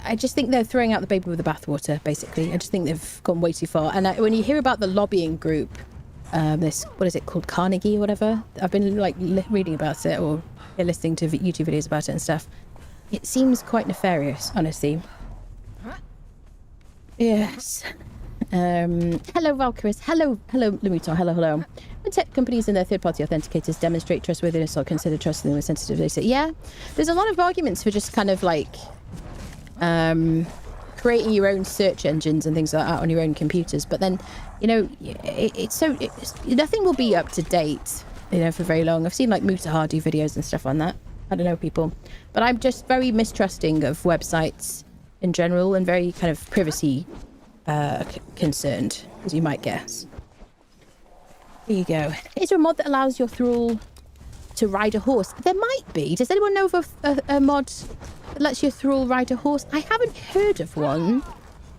I just think they're throwing out the baby with the bathwater, basically. I just think they've gone way too far. And when you hear about the lobbying group, this, what is it called, Carnegie or whatever? I've been like reading about it or listening to YouTube videos about it and stuff. It seems quite nefarious, honestly. Yes. Hello, Valkyris. Hello, Lamito. Hello. When tech companies and their third-party authenticators demonstrate trustworthiness or consider trusting them with sensitive data, yeah, there's a lot of arguments for just kind of like creating your own search engines and things like that on your own computers. But then, you know, nothing will be up to date, you know, for very long. I've seen like Mutahar do videos and stuff on that. I don't know, people. But I'm just very mistrusting of websites in general and very kind of privacy concerned, as you might guess. Here you go. Is there a mod that allows your thrall to ride a horse? There might be. Does anyone know of a mod that lets your thrall ride a horse? I haven't heard of one.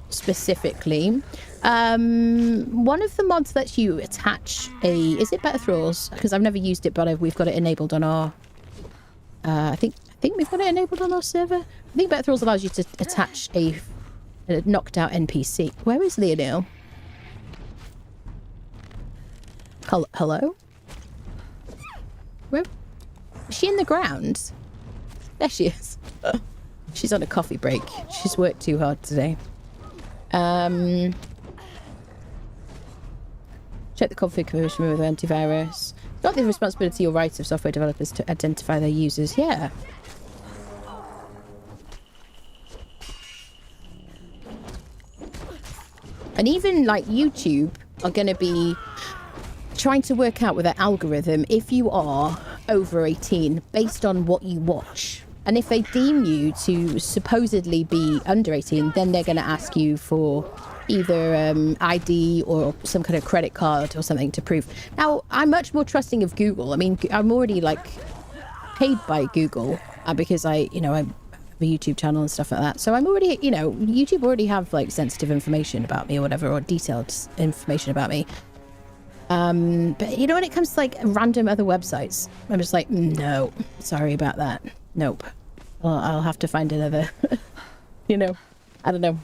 specifically. One of the mods lets you attach a... Is it Better Thralls? Because I've never used it, but we've got it enabled on our... I think we've got it enabled on our server. I think Better Thralls allows you to attach a knocked out NPC. Where is Leonil? Hello? Where? Is she in the ground? There she is. She's on a coffee break. She's worked too hard today. Check the configuration with antivirus. It's not the responsibility or right of software developers to identify their users. Yeah. And even like YouTube are going to be trying to work out with their algorithm if you are over 18 based on what you watch. And if they deem you to supposedly be under 18, then they're going to ask you for either ID or some kind of credit card or something to prove. Now, I'm much more trusting of Google. I mean, I'm already like paid by Google because I have a YouTube channel and stuff like that. So I'm already, YouTube already have like sensitive information about me or whatever, or detailed information about me. But when it comes to like random other websites, I'm just like, no, sorry about that. Nope. Well, I'll have to find another, I don't know.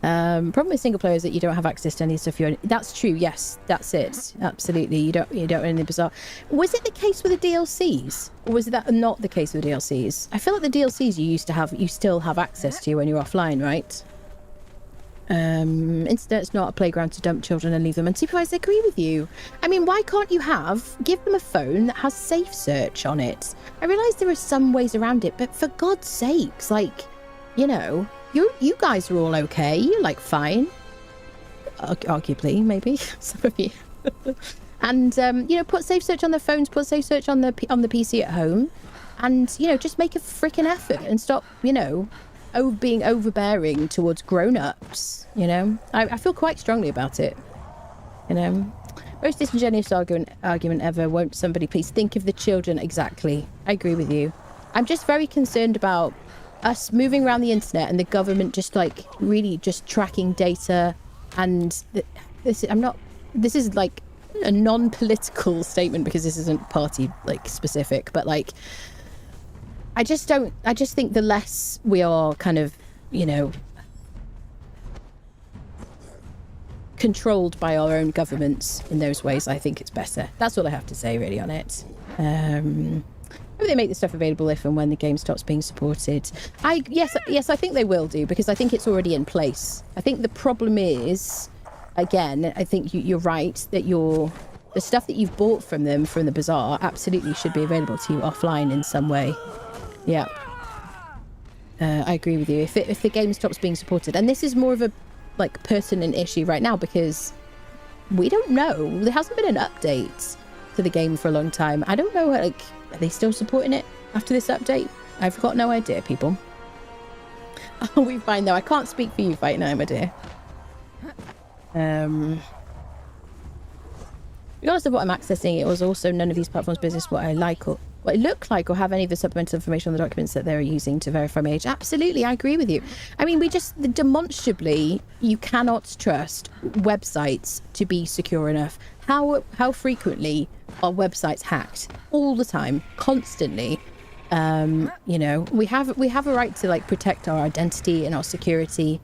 Problem with single player is that you don't have access to any stuff that's true. Yes, that's it. Absolutely. You don't any bizarre. Was it the case with the DLCs, or was that not the case with the DLCs? I feel like the DLCs you still have access to when you're offline, right? Internet's not a playground to dump children and leave them unsupervised. I agree with you. I mean, why can't you give them a phone that has safe search on it? I realise there are some ways around it, but for God's sakes, like, you guys are all okay. You're like fine. Arguably, maybe some of you. And put safe search on the phones, put safe search on the PC at home, and just make a freaking effort and stop being overbearing towards grown-ups. I feel quite strongly about it. Most disingenuous argument ever. Won't somebody please think of the children? Exactly. I agree with you. I'm just very concerned about us moving around the internet and the government just like really just tracking data. And this is like a non-political statement because this isn't party like specific, but like I just think the less we are kind of controlled by our own governments in those ways, I think it's better. That's all I have to say really on it. Maybe they make this stuff available if and when the game stops being supported. Yes, I think they will do, because I think it's already in place. I think the problem is, again, I think you're right that the stuff that you've bought from them from the bazaar absolutely should be available to you offline in some way. Yeah. I agree with you. If the game stops being supported, and this is more of a like pertinent issue right now because we don't know. There hasn't been an update to the game for a long time. I don't know, like, are they still supporting it after this update? I've got no idea, people. Oh, we fine though. I can't speak for you right now, my dear. Regardless of what I'm accessing, it was also none of these platforms' business what I like or what it look like, or have any of the supplemental information on the documents that they're using to verify my age. Absolutely, I agree with you. I mean, demonstrably, you cannot trust websites to be secure enough. How frequently are websites hacked? All the time, constantly. We have a right to like protect our identity and our security,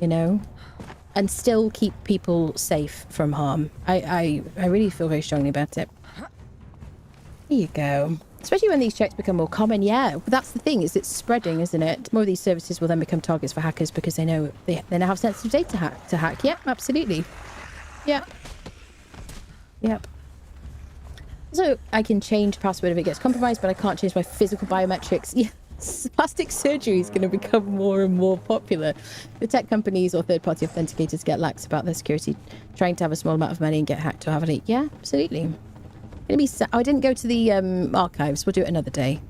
and still keep people safe from harm. I really feel very strongly about it. There you go. Especially when these checks become more common. Yeah, that's the thing, is it's spreading, isn't it? More of these services will then become targets for hackers because they know they now have sensitive data to hack. Yep, absolutely. Yep. So I can change password if it gets compromised, but I can't change my physical biometrics. Yes, plastic surgery is going to become more and more popular. The tech companies or third-party authenticators get lax about their security, trying to have a small amount of money and get hacked or have a leak. Yeah, absolutely. I didn't go to the archives. We'll do it another day.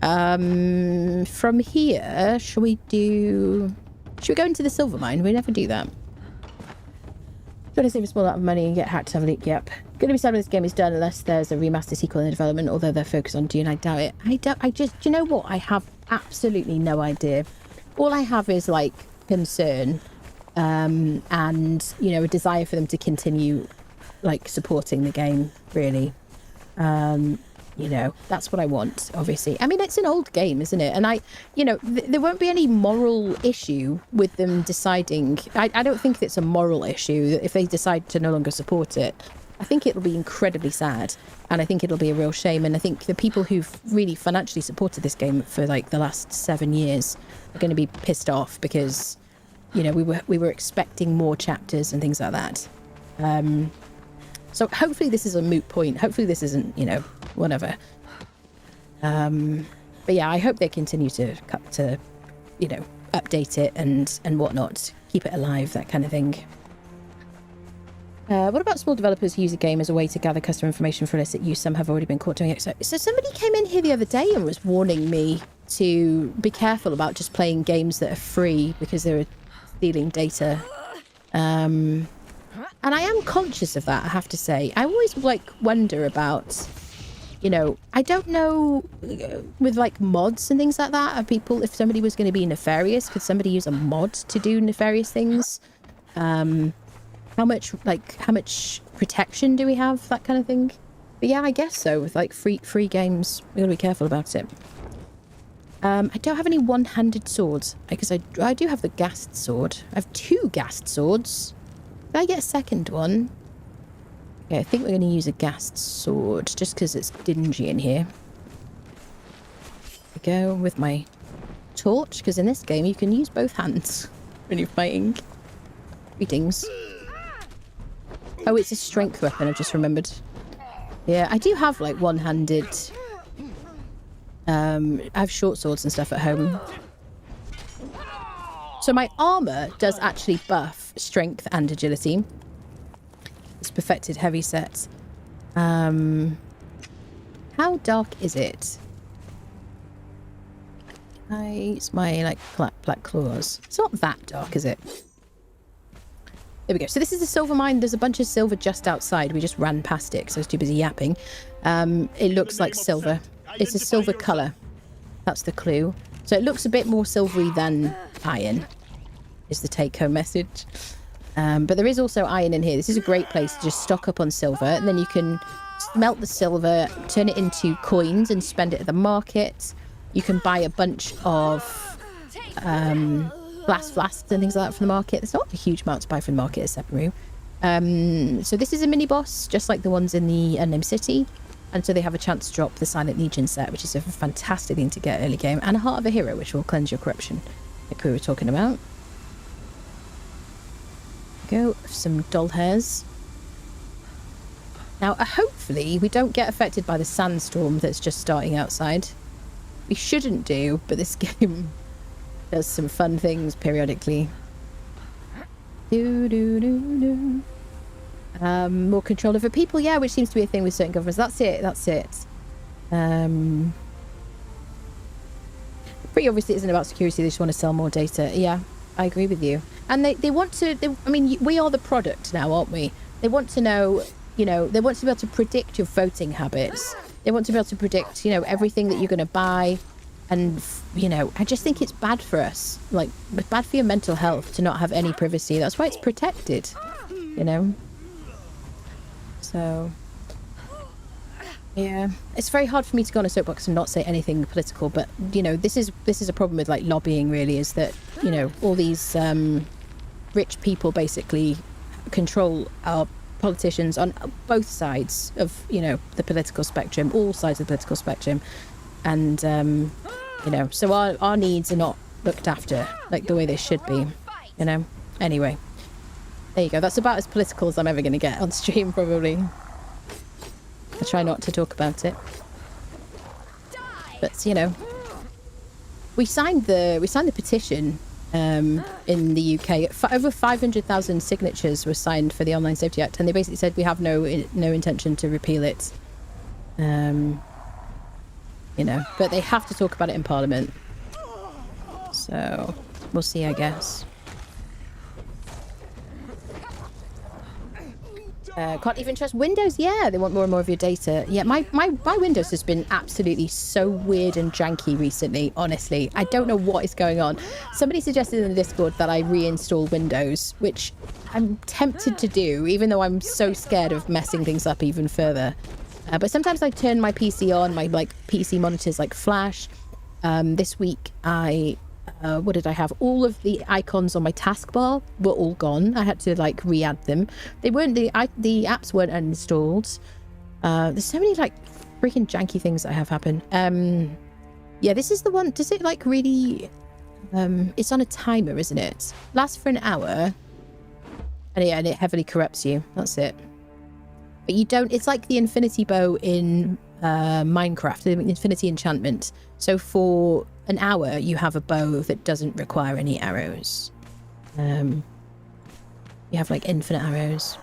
From here, should we go into the silver mine? We never do that. Trying to save a small amount of money and get hacked to have a leak. Yep. Going to be sad when this game is done unless there's a remaster sequel in the development, although they're focused on Dune. I doubt it. Do you know what? I have absolutely no idea. All I have is like concern, and you know, a desire for them to continue like supporting the game, really. You know, that's what I want, obviously. I mean, it's an old game, isn't it? And you know, there won't be any moral issue with them deciding. I don't think it's a moral issue if they decide to no longer support it. I think it'll be incredibly sad, and I think it'll be a real shame. And I think the people who've really financially supported this game for like the last 7 years are going to be pissed off because, you know, we were expecting more chapters and things like that. So hopefully this is a moot point. Hopefully this isn't, you know, whatever. But yeah, I hope they continue to you know, update it and whatnot, keep it alive, that kind of thing. What about small developers who use a game as a way to gather customer information for illicit use? Some have already been caught doing it. So somebody came in here the other day and was warning me to be careful about just playing games that are free because they're stealing data. And I am conscious of that, I have to say. I always like wonder about, you know, I don't know with like mods and things like that, are people, if somebody was going to be nefarious, could somebody use a mod to do nefarious things? How much protection do we have, that kind of thing? But yeah, I guess so. With like free games, we gotta be careful about it. I don't have any one-handed swords because I do have the ghast sword. I have 2 ghast swords. Did I get a second one? Okay, I think we're going to use a ghast sword just because it's dingy in here. There we go with my torch, because in this game you can use both hands when you're fighting. Greetings. Oh, it's a strength weapon, I've just remembered. Yeah, I do have like one-handed... I have short swords and stuff at home. So my armor does actually buff strength and agility. It's perfected heavy set. How dark is it? It's my like black claws. It's not that dark, is it? There we go. So this is the silver mine. There's a bunch of silver just outside. We just ran past it because I was too busy yapping. It looks like silver. It's a silver colour. That's the clue. So it looks a bit more silvery than iron, is the take-home message. But there is also iron in here. This is a great place to just stock up on silver. And then you can melt the silver, turn it into coins and spend it at the market. You can buy a bunch of glass flasks and things like that from the market. There's not a huge amount to buy from the market at Separu. So this is a mini-boss, just like the ones in the Unnamed City. And so they have a chance to drop the Silent Legion set, which is a fantastic thing to get early game. And a Heart of a Hero, which will cleanse your corruption, like we were talking about. Go, some doll hairs. Now, hopefully, we don't get affected by the sandstorm that's just starting outside. We shouldn't do, but this game does some fun things periodically. More control over people, yeah, which seems to be a thing with certain governments. That's it. Pretty obviously it isn't about security, they just want to sell more data. Yeah, I agree with you. And they want to, I mean, we are the product now, aren't we? They want to know, you know, they want to be able to predict your voting habits. They want to be able to predict, you know, everything that you're going to buy. And, you know, I just think it's bad for us. Like, it's bad for your mental health to not have any privacy. That's why it's protected, you know? So, yeah, it's very hard for me to go on a soapbox and not say anything political, but, you know, this is a problem with, like, lobbying, really, is that, you know, all these rich people basically control our politicians on both sides of, you know, the political spectrum, all sides of the political spectrum, and, you know, so our needs are not looked after, like, the way they should be, you know? Anyway. There you go. That's about as political as I'm ever going to get on stream, probably. I try not to talk about it. But, you know, we signed the petition in the UK. Over 500,000 signatures were signed for the Online Safety Act, and they basically said we have no intention to repeal it. You know, but they have to talk about it in Parliament. So, we'll see, I guess. Can't even trust Windows. Yeah, they want more and more of your data. Yeah, my Windows has been absolutely so weird and janky recently, honestly. I don't know what is going on. Somebody suggested in the Discord that I reinstall Windows, which I'm tempted to do, even though I'm so scared of messing things up even further. But sometimes I turn my PC on, my PC monitors flash. This week what did I have? All of the icons on my taskbar were all gone. I had to re-add them. They weren't the apps weren't uninstalled. There's so many freaking janky things that have happened. Yeah, this is the one. Does it really? It's on a timer, isn't it? Lasts for an hour. And yeah, and it heavily corrupts you. That's it. But you don't. It's like the infinity bow in Minecraft, the infinity enchantment. So for an hour, you have a bow that doesn't require any arrows. You have infinite arrows.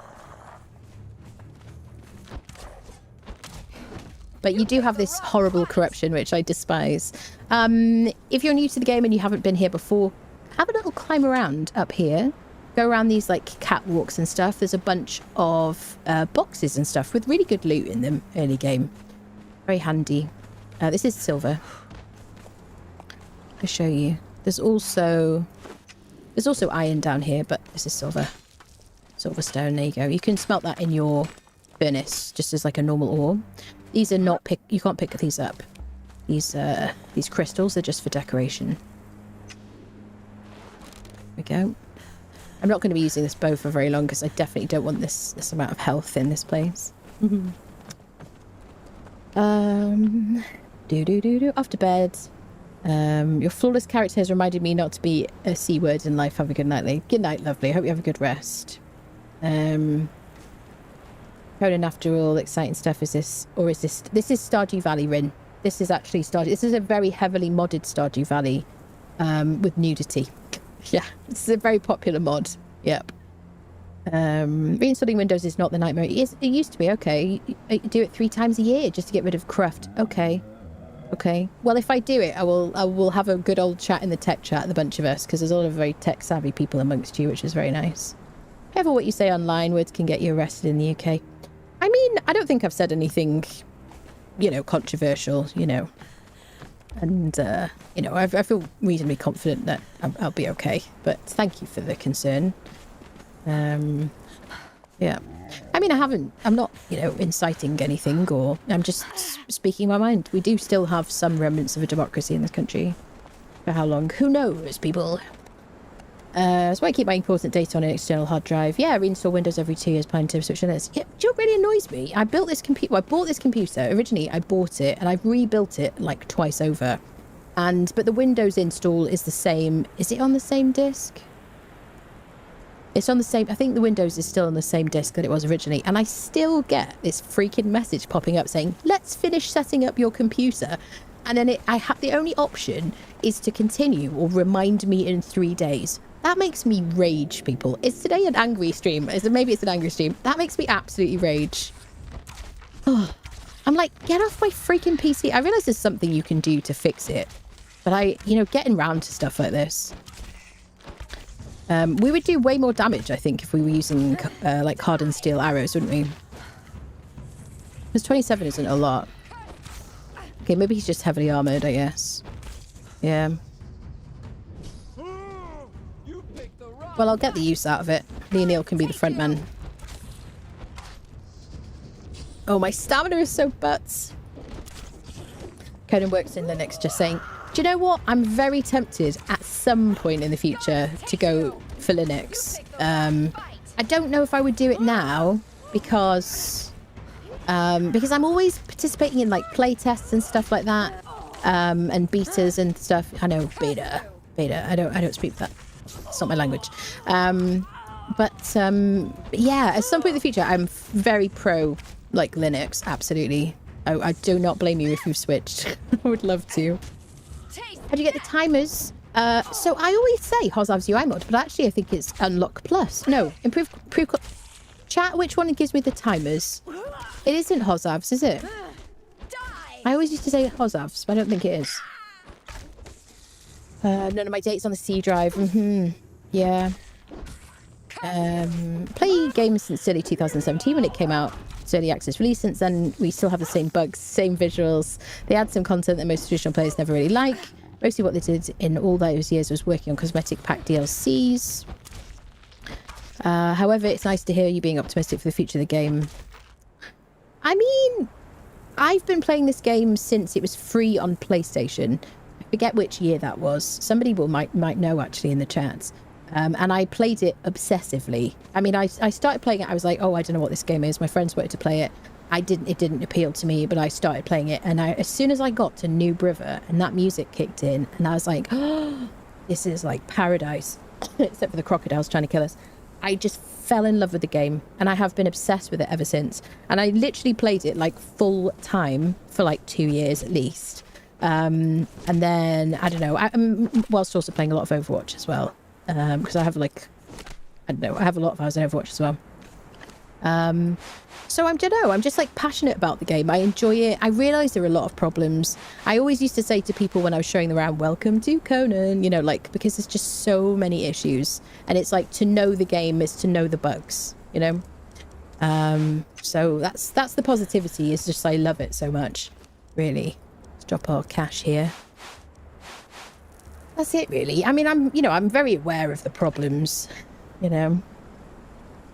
But you do have this horrible corruption, which I despise. If you're new to the game and you haven't been here before, have a little climb around up here. Go around these catwalks and stuff. There's a bunch of boxes and stuff with really good loot in them early game. Very handy. This is silver. I'll show you. There's also iron down here, but this is silver. Silver stone, there you go. You can smelt that in your furnace just as a normal ore. These are not you can't pick these up. These crystals are just for decoration. There we go. I'm not going to be using this bow for very long because I definitely don't want this amount of health in this place. Off to bed. Your flawless character has reminded me not to be a C word in life. Have a good night, Lee. Good night, lovely. Hope you have a good rest. Conan, after all, exciting stuff is this, or is this? This is Stardew Valley, Rin. This is actually Stardew. This is a very heavily modded Stardew Valley, with nudity. Yeah, this is a very popular mod. Yep. Reinstalling Windows is not the nightmare. It used to be. Okay, you do it 3 times a year just to get rid of cruft. Okay. Well, if I do it, I will have a good old chat in the tech chat, the bunch of us, because there's a lot of very tech savvy people amongst you, which is very nice. Careful what you say online. Words can get you arrested in the UK. I mean, I don't think I've said anything, controversial, and I feel reasonably confident that I'll be okay. But thank you for the concern. Yeah. I mean, I'm not, inciting anything, or I'm just speaking my mind. We do still have some remnants of a democracy in this country. For how long? Who knows, people? So I keep my important data on an external hard drive. Yeah, I reinstall Windows every 2 years, plan to switch to this. Yeah, do you know what really annoys me? I built this computer. Well, I bought this computer. Originally, I bought it, and I've rebuilt it twice over. But the Windows install is the same. Is it on the same disk? It's on the same. I think the Windows is still on the same disk that it was originally, and I still get this freaking message popping up saying, "Let's finish setting up your computer," and then I have the only option is to continue or remind me in 3 days. That makes me rage, people. Is today an angry stream? Maybe it's an angry stream. That makes me absolutely rage. Oh, I'm get off my freaking PC. I realise there's something you can do to fix it, but getting round to stuff like this. We would do way more damage, I think, if we were using hardened steel arrows, wouldn't we? Because 27 isn't a lot. Okay, maybe he's just heavily armoured, I guess. Yeah. Well, I'll get the use out of it. Me and Neil can be the front man. Oh, my stamina is so butts. Conan works in Linux, just saying. Do you know what? I'm very tempted at some point in the future to go for Linux. I don't know if I would do it now because I'm always participating in play tests and stuff like that, and betas and stuff. I know beta. I don't speak that. It's not my language. Yeah, at some point in the future, I'm very pro Linux. Absolutely. I do not blame you if you've switched. I would love to. How do you get the timers? So I always say Hozav's UI mod, but actually I think it's Unlock Plus. No, improve chat. Which one gives me the timers? It isn't Hozav's, is it? I always used to say Hozav's, but I don't think it is. None of my data's on the C drive. Yeah. Play games since early 2017 when it came out. It's early access release. Since then, we still have the same bugs, same visuals. They add some content that most traditional players never really like. Mostly what they did in all those years was working on cosmetic pack DLCs. However, it's nice to hear you being optimistic for the future of the game. I mean, I've been playing this game since it was free on PlayStation. I forget which year that was. Somebody might know actually in the chat. And I played it obsessively. I mean, I started playing it. I was like, oh, I don't know what this game is. My friends wanted to play it. It didn't appeal to me, but I started playing it. And as soon as I got to New River and that music kicked in, and I was like, oh, this is like paradise. Except for the crocodiles trying to kill us. I just fell in love with the game, and I have been obsessed with it ever since. And I literally played it like full time for like 2 years at least. And then, I don't know, whilst also playing a lot of Overwatch as well. Because I have like, I don't know, I have a lot of hours in Overwatch as well. So I don't know, I'm just like passionate about the game. I enjoy it. I realise there are a lot of problems. I always used to say to people when I was showing them around, welcome to Conan, you know, like, because there's just so many issues. And it's like, to know the game is to know the bugs, you know? So that's the positivity, is just I love it so much, really. Let's drop our cash here. That's it, really. I mean, I'm very aware of the problems, you know.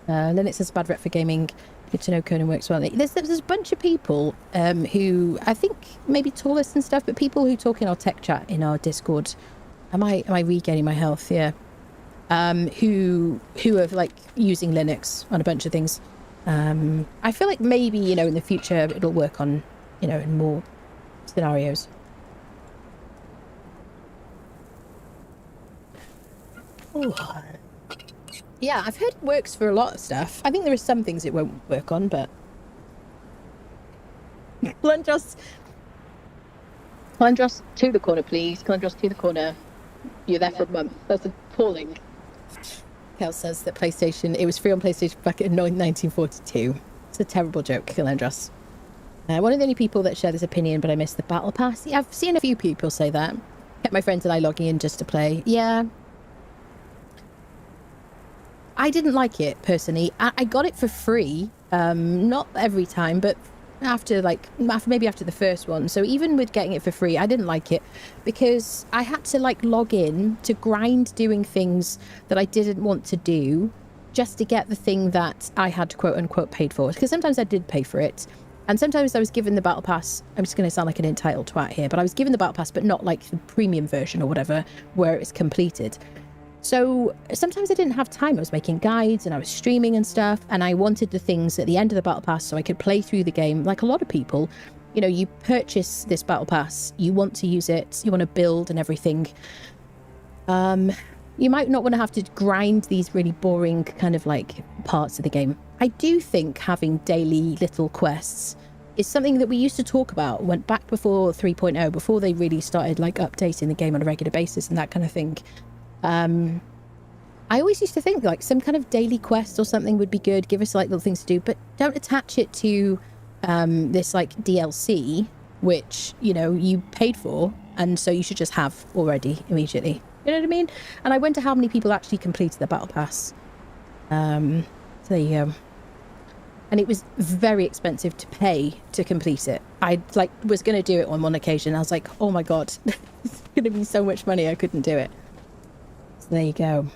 Linux has a bad rep for gaming. Good to know Conan works well. There's a bunch of people who I think maybe told us and stuff, but people who talk in our tech chat in our Discord. Am I regaining my health? Yeah. Who are like using Linux on a bunch of things. I feel like maybe, you know, in the future it'll work on, you know, in more scenarios. Ooh. Yeah, I've heard it works for a lot of stuff. I think there are some things it won't work on, but... Calandros, to the corner, please. Calandros, to the corner. You're there for a month. That's appalling. Kel says that PlayStation... It was free on PlayStation back in 1942. It's a terrible joke, Calandros. One of the only people that share this opinion, but I missed the Battle Pass. Yeah, I've seen a few people say that. Kept my friends and I logging in just to play. Yeah. I didn't like it, personally. I got it for free. Not every time, but after the first one. So even with getting it for free, I didn't like it because I had to like log in to grind doing things that I didn't want to do just to get the thing that I had quote unquote paid for. Because sometimes I did pay for it. And sometimes I was given the Battle Pass. I'm just going to sound like an entitled twat here, but I was given the Battle Pass, but not like the premium version or whatever, where it's completed. So sometimes I didn't have time. I was making guides and I was streaming and stuff, and I wanted the things at the end of the Battle Pass so I could play through the game. Like a lot of people, you know, you purchase this Battle Pass, you want to use it, you want to build and everything. You might not want to have to grind these really boring kind of like parts of the game. I do think having daily little quests is something that we used to talk about, went back before 3.0, before they really started like updating the game on a regular basis and that kind of thing. I always used to think like some kind of daily quest or something would be good, give us like little things to do, but don't attach it to this like DLC, which, you know, you paid for, and so you should just have already immediately. You know what I mean? And I wonder how many people actually completed the Battle Pass. So there you go. And it was very expensive to pay to complete it. I like was going to do it on one occasion. I was like, oh my God, it's going to be so much money. I couldn't do it. So there you go.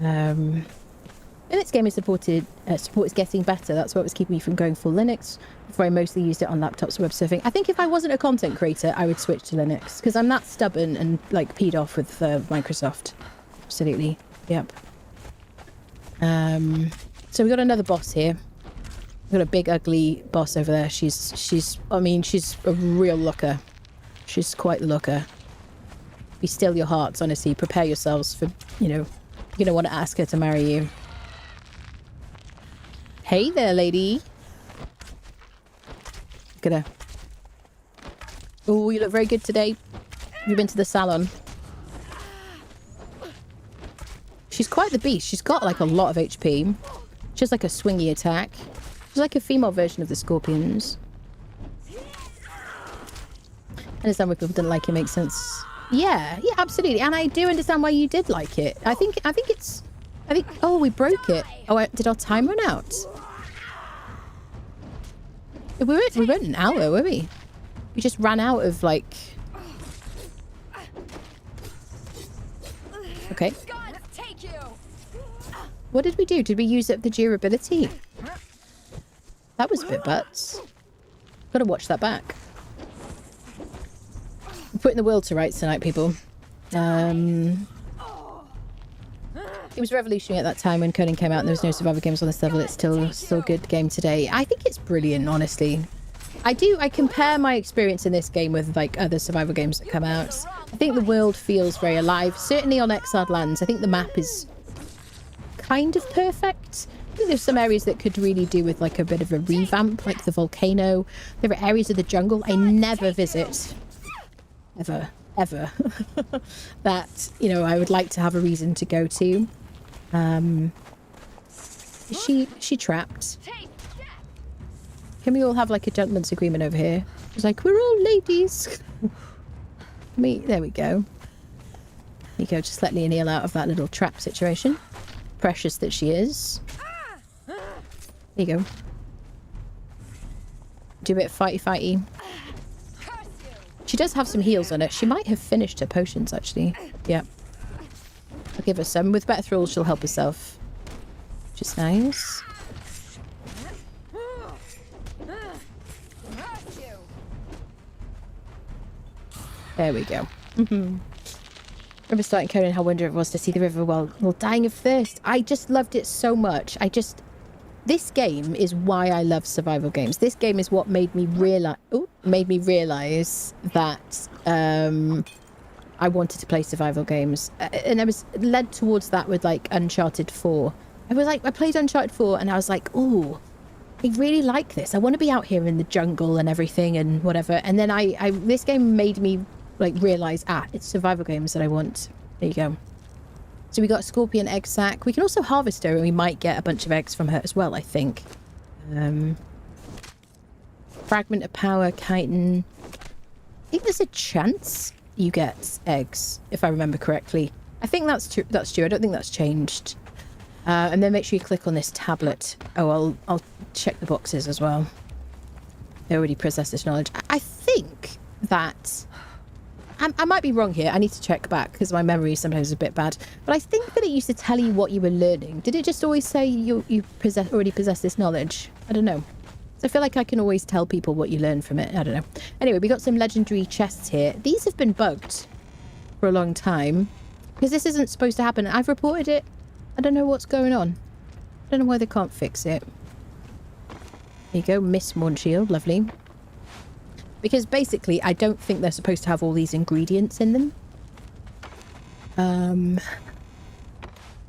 Linux gaming support is getting better. That's what was keeping me from going full Linux. Before I mostly used it on laptops for web surfing. I think if I wasn't a content creator, I would switch to Linux because I'm that stubborn and like peed off with Microsoft. Absolutely. Yep. So we got another boss here. We've got a big ugly boss over there. She's a real looker. She's quite the looker. Be still your hearts, honestly. Prepare yourselves for, you know, you're going to want to ask her to marry you. Hey there, lady. Look at her. Oh, you look very good today. Have you been to the salon? She's quite the beast. She's got like a lot of HP. She has like a swingy attack. She's like a female version of the Scorpions. I understand why people didn't like it. Makes sense. Yeah, absolutely. And I do understand why you did like it. I think it's I think... Oh, we broke it. Oh, did our time run out? We weren't an hour, were we? We just ran out of, like... Okay. What did we do? Did we use up the durability? That was a bit butts. Gotta watch that back. I'm putting the world to rights tonight, people. It was revolutionary at that time when Conan came out and there was no survival games on this level. It's still a good game today. I think it's brilliant, honestly. I compare my experience in this game with like other survival games that come out. I think the world feels very alive. Certainly on Exiled Lands, I think the map is kind of perfect. I think there's some areas that could really do with like a bit of a revamp, like the volcano. There are areas of the jungle I never visit. Ever. That, you know, I would like to have a reason to go to. Is she trapped? Can we all have like a gentleman's agreement over here? It's like, we're all ladies. There we go. There you go, just let Leonille out of that little trap situation. Precious that she is. There you go. Do a bit of fighty. She does have some heals on it. She might have finished her potions, actually. Yeah. I'll give her some. With better thralls, she'll help herself. Which is nice. There we go. I remember starting Conan, how wonderful it was to see the river while dying of thirst. I just loved it so much. This game is why I love survival games. This game is what made me realize that I wanted to play survival games. And I was led towards that with like Uncharted 4. I played Uncharted 4 and I was like, oh, I really like this. I want to be out here in the jungle and everything and whatever. And then this game made me like realize, it's survival games that I want. There you go. So we got a scorpion egg sac. We can also harvest her and we might get a bunch of eggs from her as well, I think. Fragment of power, chitin. I think there's a chance you get eggs, if I remember correctly. I think that's true. I don't think that's changed. And then make sure you click on this tablet. Oh, I'll check the boxes as well. They already possess this knowledge. I think that... I might be wrong here. I need to check back because my memory is sometimes a bit bad. But I think that it used to tell you what you were learning. Did it just always say you already possess this knowledge? I don't know. So I feel like I can always tell people what you learn from it. I don't know. Anyway, we got some legendary chests here. These have been bugged for a long time because this isn't supposed to happen. I've reported it. I don't know what's going on. I don't know why they can't fix it. There you go. Miss Morn Shield. Lovely. Because basically, I don't think they're supposed to have all these ingredients in them. I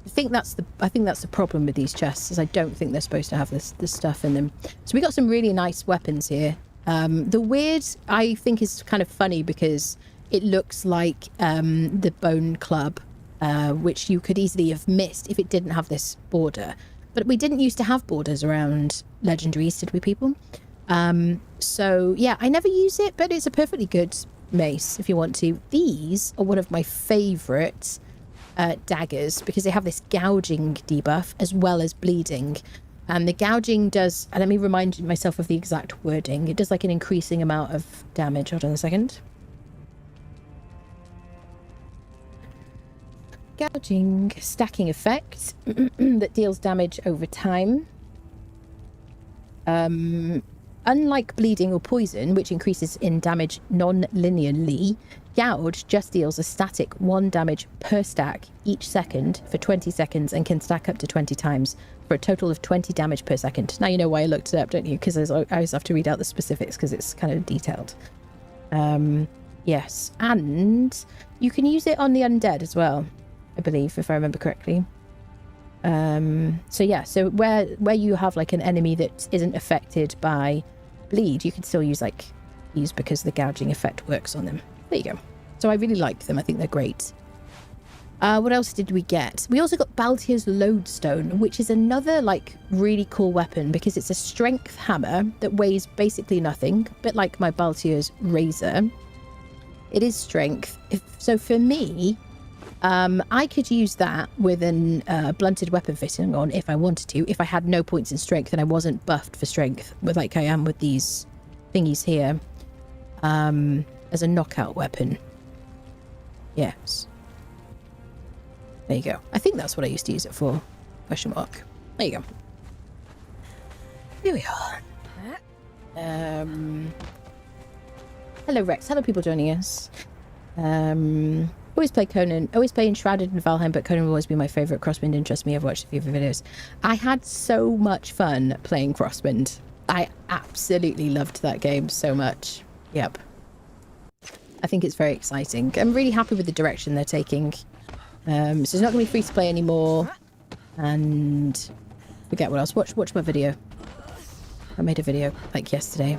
think that's the problem with these chests, is I don't think they're supposed to have this stuff in them. So we got some really nice weapons here. The weird, I think, is kind of funny because it looks like the Bone Club, which you could easily have missed if it didn't have this border. But we didn't used to have borders around legendaries, did we, people? So yeah, I never use it, but it's a perfectly good mace if you want to. These are one of my favorite daggers because they have this gouging debuff as well as bleeding. And the gouging does, and let me remind myself of the exact wording, it does like an increasing amount of damage. Hold on a second. Gouging stacking effect that deals damage over time. Unlike bleeding or poison, which increases in damage non-linearly, gouge just deals a static 1 damage per stack each second for 20 seconds and can stack up to 20 times for a total of 20 damage per second. Now you know why I looked it up, don't you? Because I always have to read out the specifics because it's kind of detailed. Yes, and you can use it on the undead as well, I believe, if I remember correctly. So yeah, so where you have like an enemy that isn't affected by bleed, you can still use like these because the gouging effect works on them. There you go. So I really like them. I think they're great. What else did we get? We also got Baltier's Lodestone, which is another like really cool weapon because it's a strength hammer that weighs basically nothing, a bit like my Baltier's razor. It is strength. So for me, I could use that with an blunted weapon fitting on if I wanted to, if I had no points in strength and I wasn't buffed for strength, with like I am with these thingies here, as a knockout weapon. Yes. There you go. I think that's what I used to use it for. Question mark. There you go. Here we are. Hello Rex. Hello people joining us. Always play Conan. Always play Enshrouded and Valheim, but Conan will always be my favourite. Crosswind interests me. I've watched a few of your videos. I had so much fun playing Crosswind. I absolutely loved that game so much. Yep. I think it's very exciting. I'm really happy with the direction they're taking. So it's not going to be free to play anymore. And forget what else. Watch my video. I made a video like yesterday.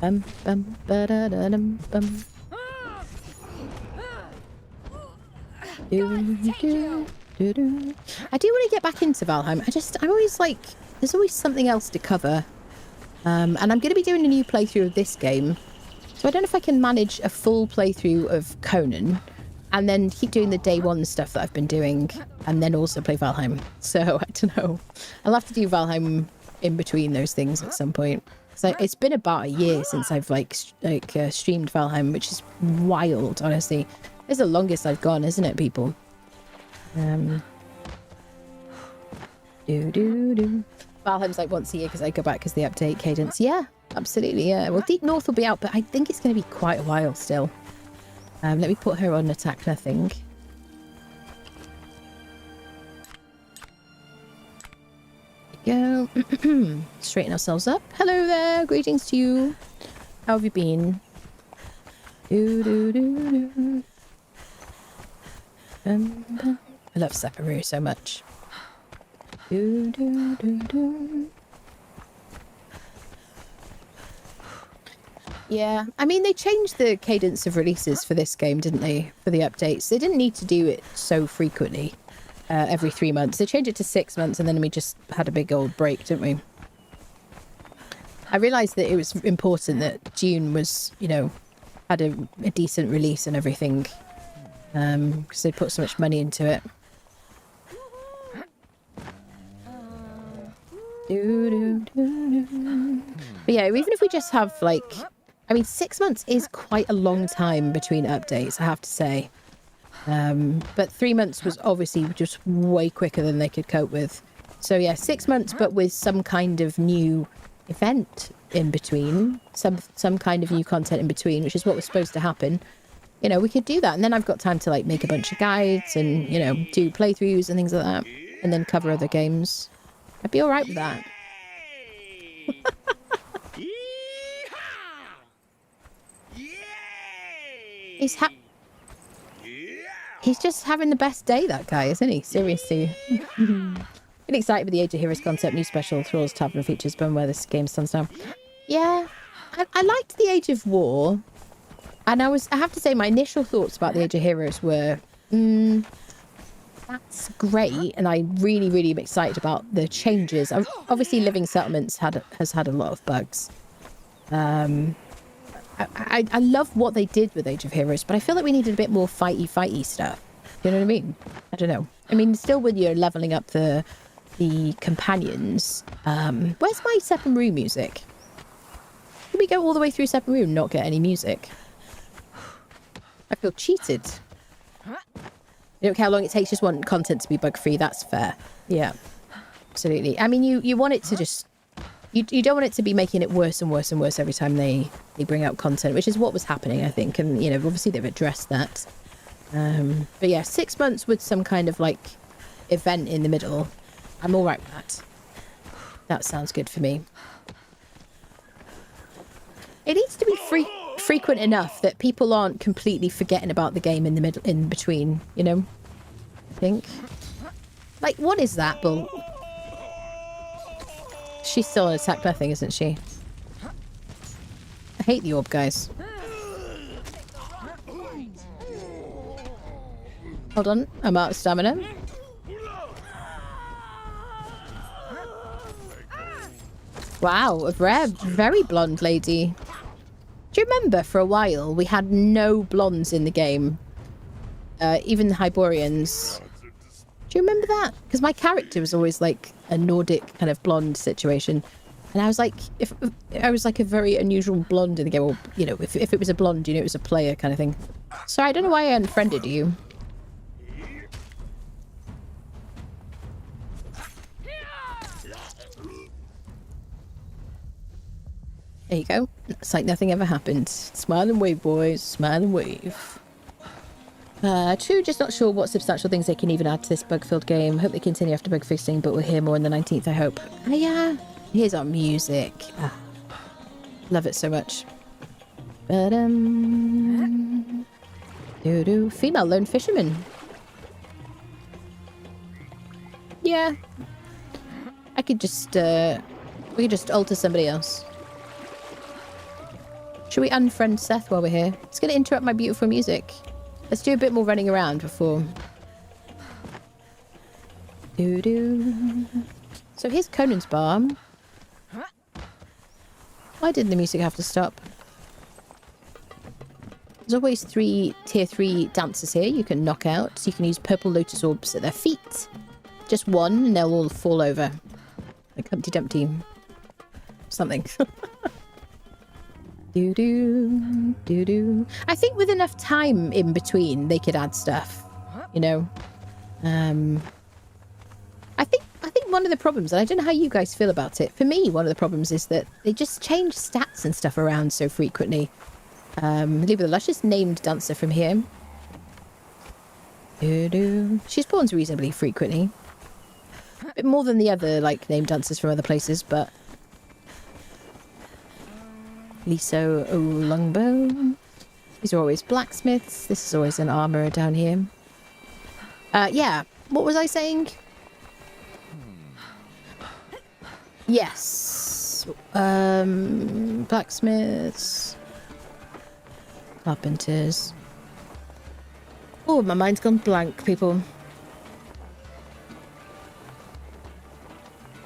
Bum bum ba da da dum bum. I do want to get back into Valheim. I'm always like, there's always something else to cover. And I'm going to be doing a new playthrough of this game. So I don't know if I can manage a full playthrough of Conan and then keep doing the day one stuff that I've been doing and then also play Valheim. So I don't know. I'll have to do Valheim in between those things at some point. So it's been about a year since I've streamed Valheim, which is wild, honestly. It's the longest I've gone, isn't it, people? Valheim's like once a year because I go back because the update cadence. Yeah, absolutely, yeah. Well, Deep North will be out, but I think it's going to be quite a while still. Let me put her on attack nothing. Go. Straighten ourselves up. Hello there. Greetings to you. How have you been? I love Separu so much. Yeah, I mean, they changed the cadence of releases for this game, didn't they? For the updates. They didn't need to do it so frequently. Every 3 months. They changed it to 6 months and then we just had a big old break, didn't we? I realised that it was important that June was, you know, had a decent release and everything. Because they put so much money into it. But yeah, even if we just have like... I mean, 6 months is quite a long time between updates, I have to say. But 3 months was obviously just way quicker than they could cope with. So yeah, 6 months, but with some kind of new event in between, some kind of new content in between, which is what was supposed to happen. You know, we could do that, and then I've got time to like make a bunch of guides and, you know, do playthroughs and things like that, and then cover other games. I'd be all right with that. He's just having the best day, that guy, isn't he? Seriously. Really excited with the Age of Heroes concept, new special Thralls Tavern features, but where this game stands now. Yeah, I liked the Age of War, and I have to say my initial thoughts about the Age of Heroes were, that's great, and I really, really am excited about the changes. Obviously, Living Settlements has had a lot of bugs. I love what they did with Age of Heroes, but I feel like we needed a bit more fighty stuff. You know what I mean? I don't know. I mean, still when you're leveling up the companions. Where's my Separu music? Did we go all the way through Separu and not get any music? I feel cheated. You don't care how long it takes, just want content to be bug-free. That's fair. Yeah, absolutely. I mean, you want it to just... You don't want it to be making it worse and worse and worse every time they bring out content, which is what was happening, I think. And, you know, obviously they've addressed that. But yeah, 6 months with some kind of, like, event in the middle. I'm all right with that. That sounds good for me. It needs to be frequent enough that people aren't completely forgetting about the game in the middle, in between, you know? I think. Like, what is that, Bull? She's still an attack nothing, isn't she? I hate the orb, guys. Hold on, I'm out of stamina. Wow, a rare, very blonde lady. Do you remember for a while we had no blondes in the game? Even the Hyborians. Do you remember that? Because my character was always like a Nordic kind of blonde situation. And I was like, if I was like a very unusual blonde in the game, or, you know, if it was a blonde, you know, it was a player kind of thing. So I don't know why I unfriended you. There you go. It's like nothing ever happened. Smile and wave, boys. Smile and wave. True, just not sure what substantial things they can even add to this bug-filled game. Hope they continue after bug fixing, but we'll hear more on the 19th, I hope. Oh, yeah. Here's our music. Ah, love it so much. Female lone fisherman. Yeah. I could just, we could just alter somebody else. Should we unfriend Seth while we're here? It's going to interrupt my beautiful music. Let's do a bit more running around before. So here's Conan's bar. Why did the music have to stop? There's always 3 tier 3 dancers here you can knock out. So you can use purple lotus orbs at their feet. Just one and they'll all fall over. Like Humpty Dumpty. Something. I think with enough time in between, they could add stuff. You know? I think one of the problems, and I don't know how you guys feel about it, for me, one of the problems is that they just change stats and stuff around so frequently. Leave the luscious named dancer from here. She spawns reasonably frequently. A bit more than the other, like, named dancers from other places, but... Liso Longbow. These are always blacksmiths. This is always an armourer down here. Yeah. What was I saying? Yes. Blacksmiths. Carpenters. Oh, my mind's gone blank, people.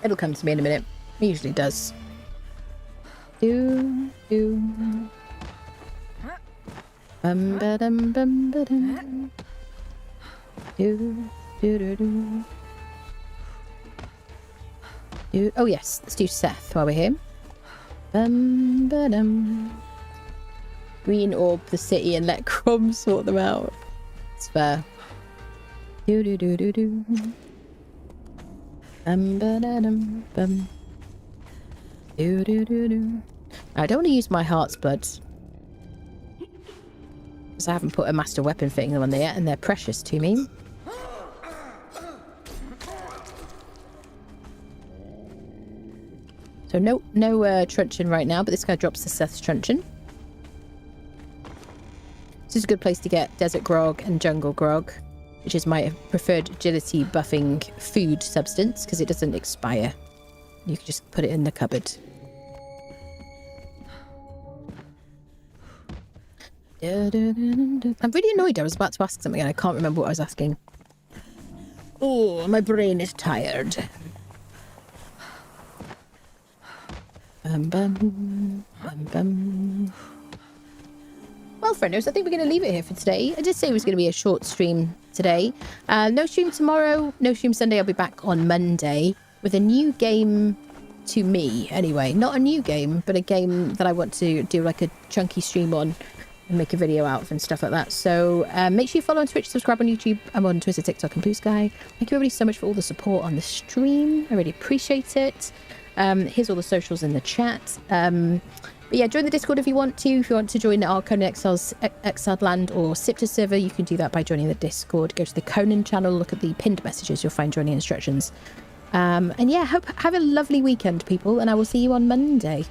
It'll come to me in a minute. It usually does. Bum ba dum bum ba dum. Oh yes, let's do Seth while we're here. Bum ba dum. Green orb the city and let Crom sort them out. It's fair. Bum ba da dum bum. I don't want to use my heart's blood. Because I haven't put a master weapon fitting them on there yet, and they're precious to me. So no truncheon right now, but this guy drops the Seth's truncheon. This is a good place to get desert grog and jungle grog, which is my preferred agility buffing food substance, because it doesn't expire. You can just put it in the cupboard. I'm really annoyed. I was about to ask something and I can't remember what I was asking. Oh, my brain is tired. Bum, bum, bum, bum. Well, friendos, I think we're going to leave it here for today. I did say it was going to be a short stream today. No stream tomorrow, no stream Sunday. I'll be back on Monday with a new game to me, anyway. Not a new game, but a game that I want to do like a chunky stream on and make a video out of and stuff like that. So make sure you follow on Twitch, subscribe on YouTube. I'm on Twitter, TikTok and Blue Sky. Thank you everybody so much for all the support on the stream. I really appreciate it. Here's all the socials in the chat. But yeah, join the Discord if you want to. If you want to join our Conan Exiles, Exiled Land or Sipta server, you can do that by joining the Discord. Go to the Conan channel, look at the pinned messages, you'll find joining instructions. And yeah, have a lovely weekend, people, and I will see you on Monday.